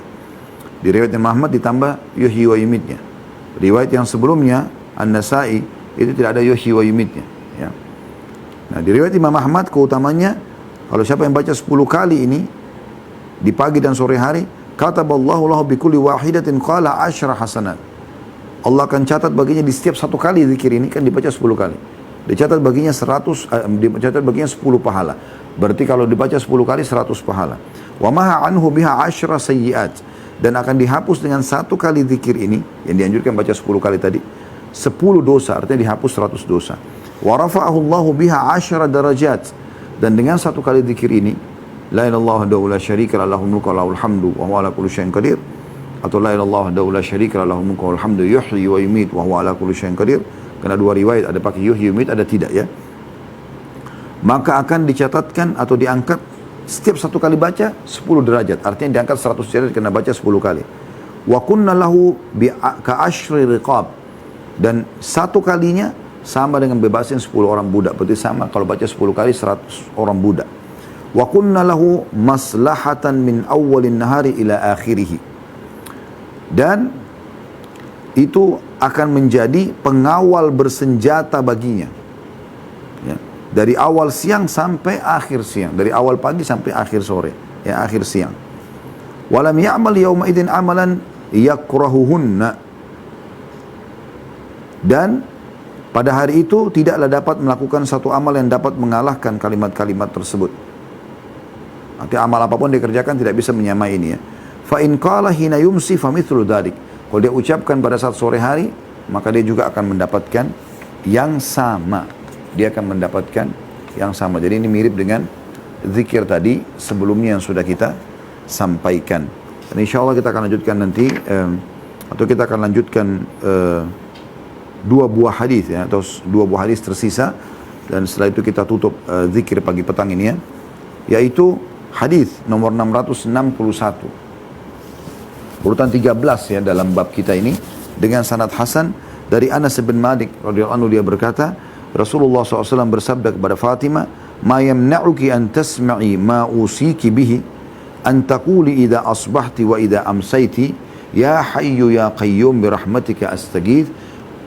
Di riwayat Imam Ahmad ditambah yuhyi wa yumitnya. Riwayat yang sebelumnya An-Nasai itu tidak ada yuhyi wa yumitnya ya. Nah, di riwayat Imam Ahmad keutamanya, kalau siapa yang baca 10 kali ini di pagi dan sore hari, kataballahu lahu bikulli wahidatin qala 10 hasanat. Allah akan catat baginya di setiap satu kali zikir ini, kan dibaca 10 kali. Dicatat baginya 10 pahala. Berarti kalau dibaca 10 kali 100 pahala. Wa maha anhu biha 10 sayyiat, dan akan dihapus dengan satu kali zikir ini yang dianjurkan baca 10 kali tadi, 10 dosa, artinya dihapus 100 dosa. Wa rafa'ahu Allahu biha 10 darajat, dan dengan satu kali zikir ini, la ilaha illallah wahdahu la syarika lahu mulku wa lahul hamdu wa huwa ala kulli syai'in qadir, atau la ilaha illallah wahdahu la syarika lahu mulku wa lahul hamdu yuhyi wa yumiit wa huwa ala kulli syai'in qadir. Karena dua riwayat, ada pakai yuhyi yumiit, ada tidak ya. Maka akan dicatatkan atau diangkat setiap satu kali baca 10 derajat, artinya diangkat 100 derajat karena baca 10 kali. Wa kunna lahu ka ashri riqab, dan satu kalinya sama dengan bebasin 10 orang budak. Berarti sama kalau baca 10 kali 100 orang budak. Wa kunna lahu maslahatan min awwalin nahari ila akhirih, dan itu akan menjadi pengawal bersenjata baginya ya, dari awal siang sampai akhir siang, dari awal pagi sampai akhir sore ya, akhir siang. Walam ya'mal yawma idzin amalan yakrahuhunna, dan pada hari itu tidaklah dapat melakukan satu amal yang dapat mengalahkan kalimat-kalimat tersebut. Artinya amal apapun dikerjakan tidak bisa menyamai ini ya. Fa in qala hina yumsi fa mithlu dzalik. Kalau dia ucapkan pada saat sore hari, maka dia juga akan mendapatkan yang sama. Dia akan mendapatkan yang sama. Jadi ini mirip dengan zikir tadi sebelumnya yang sudah kita sampaikan. Dan insya Allah kita akan lanjutkan nanti, atau kita akan lanjutkan dua buah hadis ya, atau dua buah hadis tersisa, dan setelah itu kita tutup zikir pagi petang ini ya, yaitu hadis nomor 661, urutan 13 ya dalam bab kita ini, dengan sanad hasan dari Anas bin Malik radhiyallahu anhu. Dia berkata, Rasulullah SAW bersabda kepada Fatimah, ma yamna'uki an tasma'i ma usiki bihi an taquli idza asbahti wa idza amsayti ya hayyu ya qayyum bi rahmatika astaghith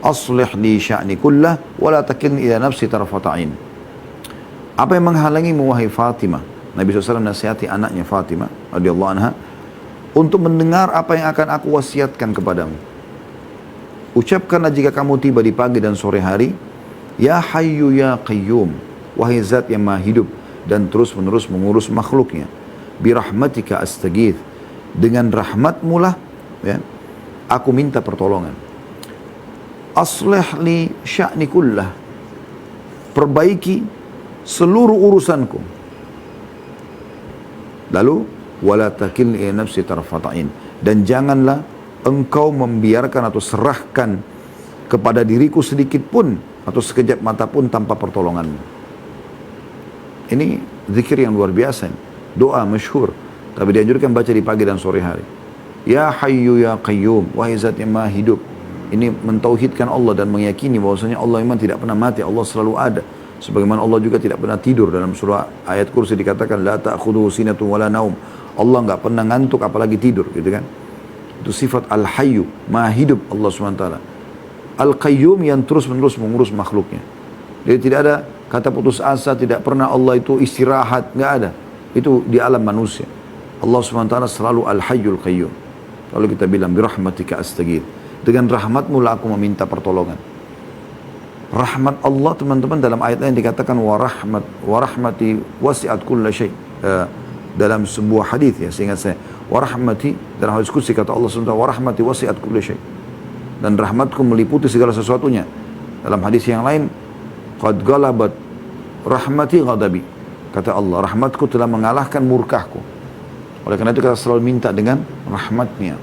aslih li sya'ni kullah wa la takilni ila nafsi tarfata ain. Apa yang menghalangimu wahai Fatimah? Nabi SAW nasihati anaknya Fatimah radhiyallahu anha untuk mendengar apa yang akan aku wasiatkan kepadamu. Ucapkanlah jika kamu tiba di pagi dan sore hari, ya hayyu ya qayyum, wahai zat yang maha hidup dan terus menerus mengurus makhluknya, birahmatika astaghith, dengan rahmatmu lah ya, aku minta pertolongan. Aslih li sya'ni kullah, perbaiki seluruh urusanku. Lalu wala takilni ila nafsi tarfata'in, dan janganlah engkau membiarkan atau serahkan kepada diriku sedikit pun atau sekejap mata pun tanpa pertolonganmu. Ini zikir yang luar biasa, doa masyhur, tapi dianjurkan baca di pagi dan sore hari. Ya hayyu ya qayyum, wahai zat yang maha hidup. Ini mentauhidkan Allah dan meyakini bahwasanya Allah memang tidak pernah mati, Allah selalu ada. Sebagaimana Allah juga tidak pernah tidur. Dalam surah ayat kursi dikatakan la ta'khudhuhu sinatun wala naum. Allah enggak pernah ngantuk apalagi tidur, gitu kan. Itu sifat al-hayyu, maha hidup Allah SWT. Al-qayyum yang terus-menerus mengurus makhluknya. Jadi tidak ada kata putus asa, tidak pernah Allah itu istirahat, enggak ada. Itu di alam manusia. Allah SWT selalu al-hayyul qayyum. Lalu kita bilang birahmatika astaghith, dengan rahmatmu lah aku meminta pertolongan. Rahmat Allah teman-teman dalam ayat lain dikatakan wa rahmati wasi'at kulla syai', dalam sebuah hadis ya, seingat saya, wa rahmati, dalam hadis qudsi kata Allah SWT, wa rahmati wasi'at kulli syai', dan rahmatku meliputi segala sesuatunya. Dalam hadis yang lain, qad galabat rahmati ghadabi, kata Allah, rahmatku telah mengalahkan murkahku. Oleh karena itu kita selalu minta dengan rahmatnya.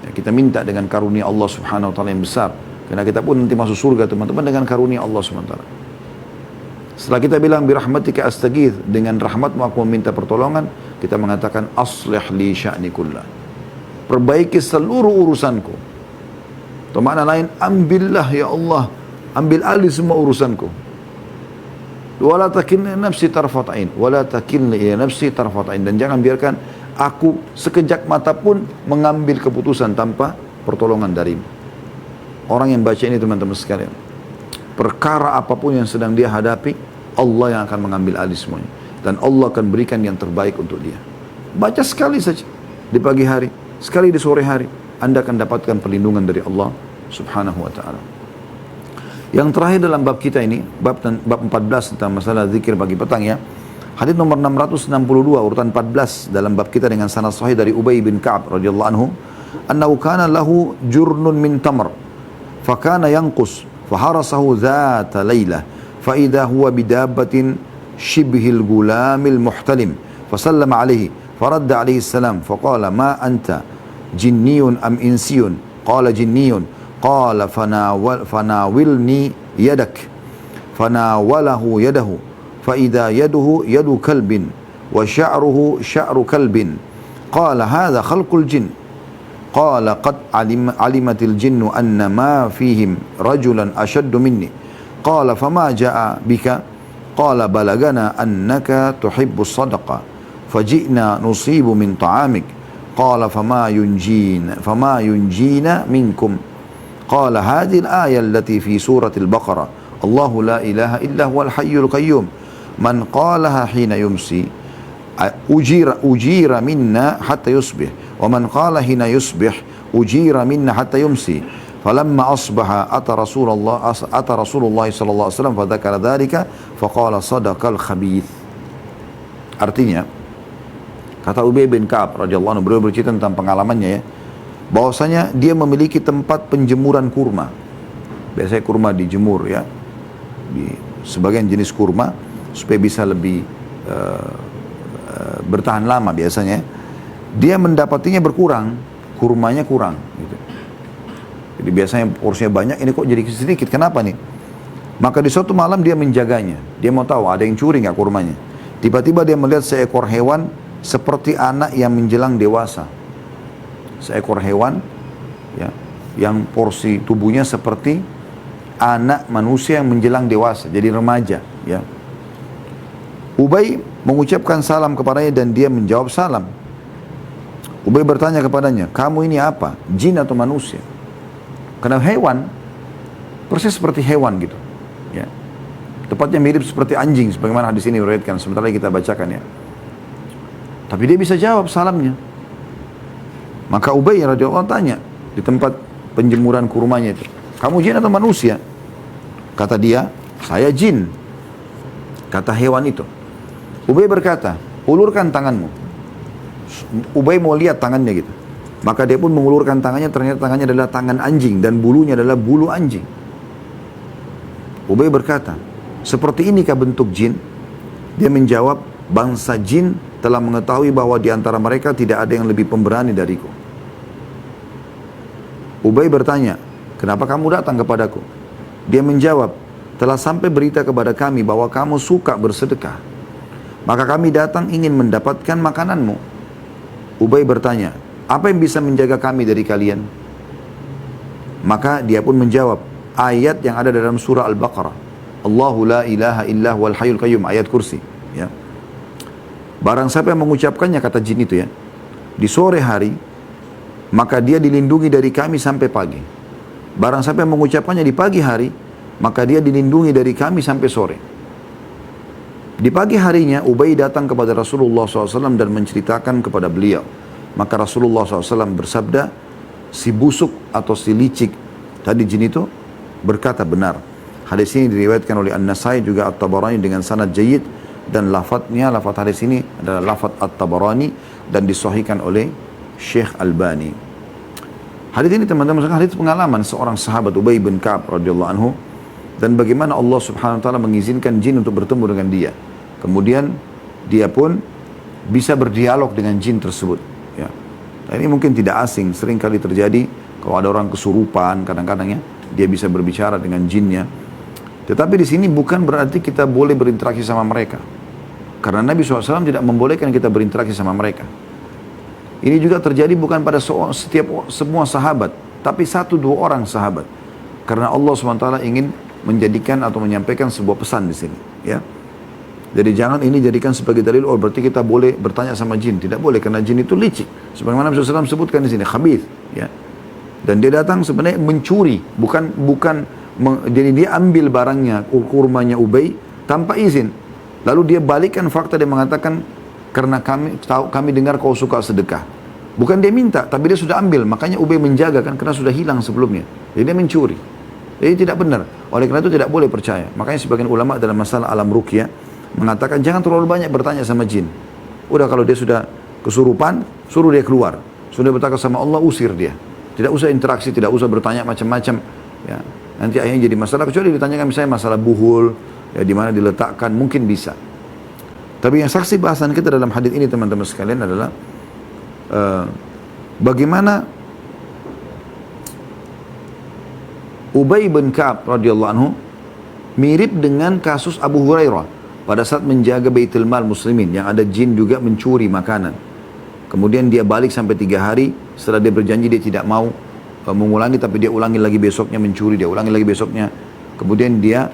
Ya, kita minta dengan karunia Allah Subhanahu wa taala yang besar. Karena kita pun nanti masuk surga teman-teman dengan karunia Allah Subhanahu wa taala. Setelah kita bilang bi rahmatika astaghith, dengan rahmatmu aku meminta pertolongan, kita mengatakan aslih li sya'ni kullah, perbaiki seluruh urusanku. Atau makna lain, ambillah ya Allah, ambil alih semua urusanku. Wala takilni nafsi tarfat ain, wala takilni ila nafsi tarfat ain, dan jangan biarkan aku sekejap mata pun mengambil keputusan tanpa pertolongan darimu. Orang yang baca ini teman-teman sekalian, perkara apapun yang sedang dia hadapi, Allah yang akan mengambil alih semuanya, dan Allah akan berikan yang terbaik untuk dia. Baca sekali saja di pagi hari, sekali di sore hari, Anda akan dapatkan perlindungan dari Allah Subhanahu wa ta'ala. Yang terakhir dalam bab kita ini, bab 14 tentang masalah zikir pagi petang ya. Hadis nomor 662 urutan 14 dalam bab kita dengan sanad sahih dari Ubay bin Ka'ab radhiyallahu anhu, annahu kana lahu jurnun min tamr, fa kana yanqus, fa harasahu dhata laylah, fa idha huwa bidabbatin shibhil gulamil muhtalim, fa sallama alayhi, fa radda alayhi salam, fa qala ma anta jinniyun am insiyun, qala jinniyun, qala fanawilni yadak, fanawalahu yadahu, فإذا يده يد كلب وشعره شعر كلب قال هذا خلق الجن قال قد علمت الجن أن ما فيهم رجلا أشد مني قال فما جاء بك قال بلغنا أنك تحب الصدقة فجئنا نصيب من طعامك قال فما ينجينا منكم قال هذه الآية التي في سورة البقرة الله لا إله إلا هو الحي القيوم man qalaha hina yumsi ujira minna hatta yusbih wa man qala hina yusbih ujira minna hatta yumsi falamma asbaha ata Rasulullah sallallahu alaihi wasallam fa dzakara dzalika fa qala sadaqal khabith. Artinya kata Ubay bin Ka'ab radhiyallahu anhu, beliau bercerita tentang pengalamannya ya, bahwasanya dia memiliki tempat penjemuran kurma. Biasanya kurma dijemur ya, di sebagian jenis kurma supaya bisa lebih bertahan lama biasanya. Dia mendapatinya berkurang, kurmanya kurang gitu. Jadi biasanya porsinya banyak, ini kok jadi sedikit, kenapa nih? Maka di suatu malam dia menjaganya, dia mau tahu ada yang curi nggak kurmanya. Tiba-tiba dia melihat seekor hewan seperti anak yang menjelang dewasa. Seekor hewan ya, yang porsi tubuhnya seperti anak manusia yang menjelang dewasa, jadi remaja ya. Ubay mengucapkan salam kepadanya dan dia menjawab salam. Ubay bertanya kepadanya, kamu ini apa? Jin atau manusia? Karena hewan, persis seperti hewan gitu. Ya. Tepatnya mirip seperti anjing, sebagaimana hadis ini diriwayatkan. Sebentar lagi kita bacakan ya. Tapi dia bisa jawab salamnya. Maka Ubay radhiyallahu anhu tanya di tempat penjemuran kurmanya itu, kamu jin atau manusia? Kata dia, saya jin. Kata hewan itu. Ubay berkata, ulurkan tanganmu. Ubay mau lihat tangannya gitu. Maka dia pun mengulurkan tangannya, ternyata tangannya adalah tangan anjing dan bulunya adalah bulu anjing. Ubay berkata, seperti inikah bentuk jin? Dia menjawab, bangsa jin telah mengetahui bahwa di antara mereka tidak ada yang lebih pemberani dariku. Ubay bertanya, kenapa kamu datang kepadaku? Dia menjawab, telah sampai berita kepada kami bahwa kamu suka bersedekah. Maka kami datang ingin mendapatkan makananmu. Ubay bertanya, apa yang bisa menjaga kami dari kalian? Maka dia pun menjawab, ayat yang ada dalam surah Al-Baqarah. Allahu la ilaha illa huwal hayyul qayyum, ayat kursi. Ya. Barang siapa yang mengucapkannya, kata jin itu ya, di sore hari, maka dia dilindungi dari kami sampai pagi. Barang siapa yang mengucapkannya di pagi hari, maka dia dilindungi dari kami sampai sore. Di pagi harinya, Ubay datang kepada Rasulullah SAW dan menceritakan kepada beliau. Maka Rasulullah SAW bersabda, si busuk atau si licik tadi jin itu berkata benar. Hadis ini diriwayatkan oleh An-Nasai juga At-Tabarani dengan sanad jayyid, dan lafaz hadis ini adalah lafaz At-Tabarani dan disahihkan oleh Syekh Albani. Hadits ini teman-teman, hadits pengalaman seorang sahabat Ubay bin Ka'ab radhiyallahu anhu, dan bagaimana Allah subhanahu wa ta'ala mengizinkan jin untuk bertemu dengan dia. Kemudian dia pun bisa berdialog dengan jin tersebut. Ya. Nah, ini mungkin tidak asing, sering kali terjadi kalau ada orang kesurupan, kadang-kadang ya, dia bisa berbicara dengan jinnya. Tetapi di sini bukan berarti kita boleh berinteraksi sama mereka. Karena Nabi SAW tidak membolehkan kita berinteraksi sama mereka. Ini juga terjadi bukan pada semua sahabat, tapi 1-2 orang sahabat. Karena Allah SWT ingin menjadikan atau menyampaikan sebuah pesan di sini. Ya. Jadi jangan ini jadikan sebagai dalil, oh berarti kita boleh bertanya sama jin. Tidak boleh, karena jin itu licik. Sebagaimana Nabi SAW sebutkan di sini, khabith. Ya. Dan dia datang sebenarnya mencuri, jadi dia ambil barangnya, kurmanya Ubay tanpa izin. Lalu dia balikkan fakta, dia mengatakan, karena kami dengar kau suka sedekah. Bukan dia minta, tapi dia sudah ambil. Makanya Ubay menjaga kan, karena sudah hilang sebelumnya. Jadi dia mencuri. Jadi tidak benar. Oleh karena itu tidak boleh percaya. Makanya sebagian ulama dalam masalah alam ruqyah mengatakan jangan terlalu banyak bertanya sama jin. Udah kalau dia sudah kesurupan, suruh dia keluar. Sudah bertakwa sama Allah, usir dia. Tidak usah interaksi, tidak usah bertanya macam-macam. Ya. Nanti akhirnya jadi masalah, kecuali ditanyakan misalnya masalah buhul, ya, di mana diletakkan, mungkin bisa. Tapi yang saksi bahasan kita dalam hadis ini teman-teman sekalian adalah bagaimana Ubay bin Ka'ab radhiyallahu anhu mirip dengan kasus Abu Hurairah pada saat menjaga Baitul Mal muslimin yang ada jin juga mencuri makanan. Kemudian dia balik sampai 3 hari setelah dia berjanji dia tidak mau mengulangi, tapi dia ulangi lagi besoknya mencuri, dia ulangi lagi besoknya. Kemudian dia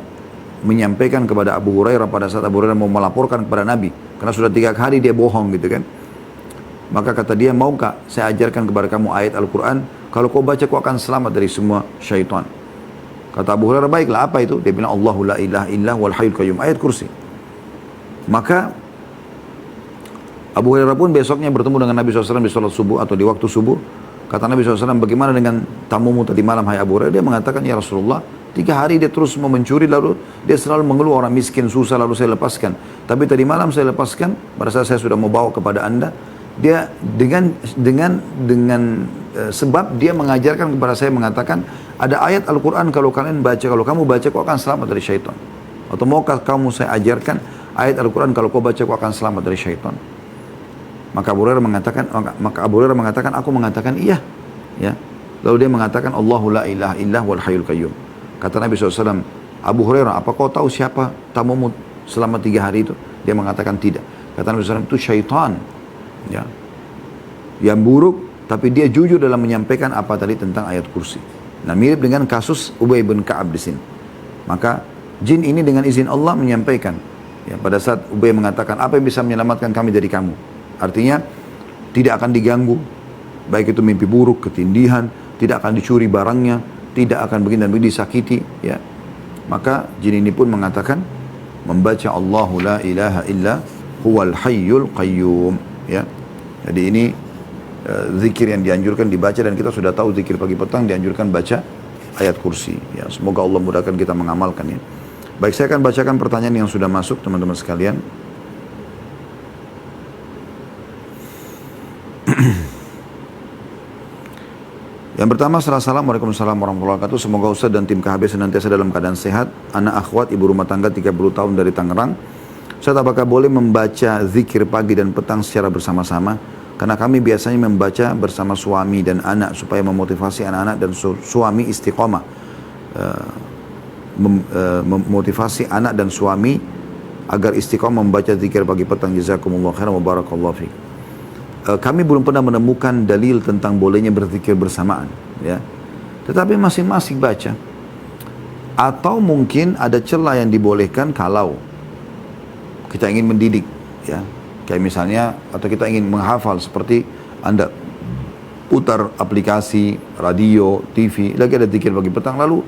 menyampaikan kepada Abu Hurairah pada saat Abu Hurairah mau melaporkan kepada Nabi, karena sudah 3 hari dia bohong gitu kan. Maka kata dia, maukah saya ajarkan kepada kamu ayat Al-Quran, kalau kau baca kau akan selamat dari semua syaitan. Kata Abu Hurairah, baiklah, apa itu? Dia bilang, Allahu la ilaha illa wal hayyul qayyum, ayat kursi. Maka Abu Hurairah pun besoknya bertemu dengan Nabi SAW di sholat subuh atau di waktu subuh. Kata Nabi SAW, bagaimana dengan tamumu tadi malam, hai Abu Hurairah? Dia mengatakan, ya Rasulullah, 3 hari dia terus mau mencuri, lalu dia selalu mengeluh orang miskin, susah, lalu saya lepaskan. Tapi tadi malam saya lepaskan, pada saat saya sudah mau bawa kepada anda, dia dengan sebab dia mengajarkan kepada saya, mengatakan, ada ayat Al-Quran kalau kalian baca, kalau kamu baca kau akan selamat dari syaitan. Atau maukah kamu saya ajarkan ayat Al-Quran kalau kau baca kau akan selamat dari syaitan. Maka Abu Hurairah mengatakan, aku mengatakan iya. Ya. Lalu dia mengatakan, Allahu la ilaha illa wal hayyul qayyum. Kata Nabi SAW, Abu Hurairah, apa kau tahu siapa tamumu selama 3 hari itu? Dia mengatakan tidak. Kata Nabi SAW, itu syaitan. Ya. Yang buruk, tapi dia jujur dalam menyampaikan apa tadi tentang ayat kursi. Nah, mirip dengan kasus Ubay bin Ka'ab di sini. Maka jin ini dengan izin Allah menyampaikan. Ya, pada saat Ubay mengatakan, apa yang bisa menyelamatkan kami dari kamu? Artinya, tidak akan diganggu. Baik itu mimpi buruk, ketindihan, tidak akan dicuri barangnya, tidak akan begini dan begini disakiti. Ya. Maka jin ini pun mengatakan, membaca Allahu la ilaha illa huwal hayyul qayyum. Ya. Jadi ini zikir yang dianjurkan dibaca, dan kita sudah tahu zikir pagi petang dianjurkan baca ayat kursi. Ya, semoga Allah mudahkan kita mengamalkannya. Baik, saya akan bacakan pertanyaan yang sudah masuk teman-teman sekalian. Yang pertama, Assalamualaikum warahmatullahi wabarakatuh. Semoga Ustaz dan tim KHB senantiasa dalam keadaan sehat. Anak akhwat ibu rumah tangga 30 tahun dari Tangerang. Ustaz, apakah boleh membaca zikir pagi dan petang secara bersama-sama? Karena kami biasanya membaca bersama suami dan anak supaya memotivasi anak-anak dan suami istiqomah. Memotivasi anak dan suami agar istiqomah membaca zikir pagi petang. Jazakumullah khairan wa barakallahu fiik. Kami belum pernah menemukan dalil tentang bolehnya berzikir bersamaan, ya. Tetapi masing-masing baca. Atau mungkin ada celah yang dibolehkan kalau kita ingin mendidik, ya. Kayak misalnya, atau kita ingin menghafal, seperti Anda putar aplikasi, radio, TV, lagi ada zikir pagi petang, lalu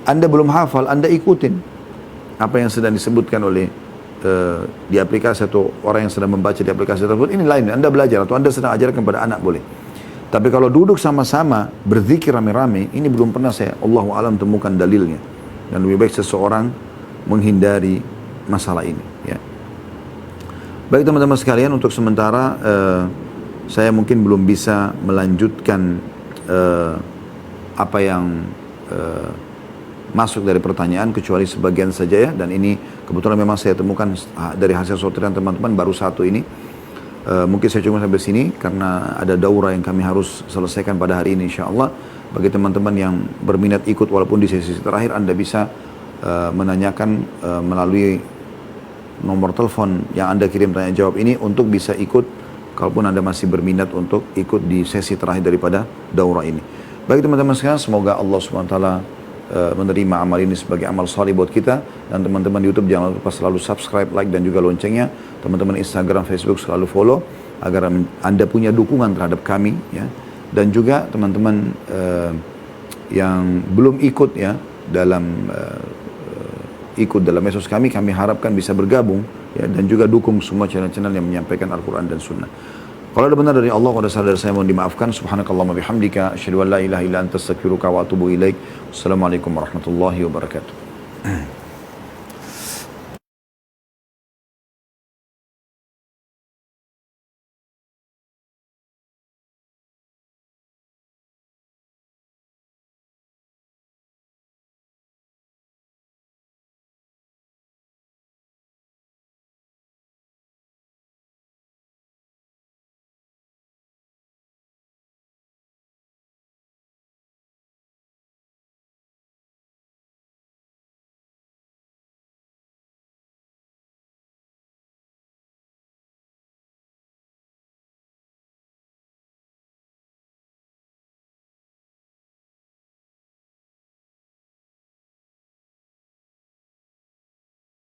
Anda belum hafal, Anda ikutin apa yang sedang disebutkan oleh di aplikasi atau orang yang sedang membaca di aplikasi tersebut. Ini lain, Anda belajar atau Anda sedang ajarkan kepada anak, boleh. Tapi kalau duduk sama-sama berzikir rame-rame, ini belum pernah saya, Allahu a'lam, temukan dalilnya. Dan lebih baik seseorang menghindari masalah ini, ya. Baik teman-teman sekalian, untuk sementara saya mungkin belum bisa melanjutkan apa yang masuk dari pertanyaan kecuali sebagian saja ya, dan ini kebetulan memang saya temukan dari hasil sortiran teman-teman baru satu ini. Mungkin saya cuma sampai sini karena ada daurah yang kami harus selesaikan pada hari ini insyaallah. Bagi teman-teman yang berminat ikut walaupun di sesi terakhir, Anda bisa menanyakan melalui nomor telepon yang Anda kirim tanya jawab ini untuk bisa ikut kalaupun Anda masih berminat untuk ikut di sesi terakhir daripada daurah ini. Baik teman-teman sekalian, semoga Allah SWT menerima amal ini sebagai amal salih buat kita, dan teman-teman di YouTube jangan lupa selalu subscribe, like dan juga loncengnya. Teman-teman Instagram, Facebook selalu follow agar Anda punya dukungan terhadap kami ya. Dan juga teman-teman yang belum ikut ya dalam ikut dalam medsos kami harapkan bisa bergabung ya, dan juga dukung semua channel-channel yang menyampaikan Al-Quran dan Sunnah. Kalau ada benar dari Allah, kalau ada salah dari saya mohon dimaafkan. Subhanakallahumma bihamdika asyhadu an la ilaha illa anta astaghfiruka wa atubu ilaik. Wassalamualaikum warahmatullahi wabarakatuh.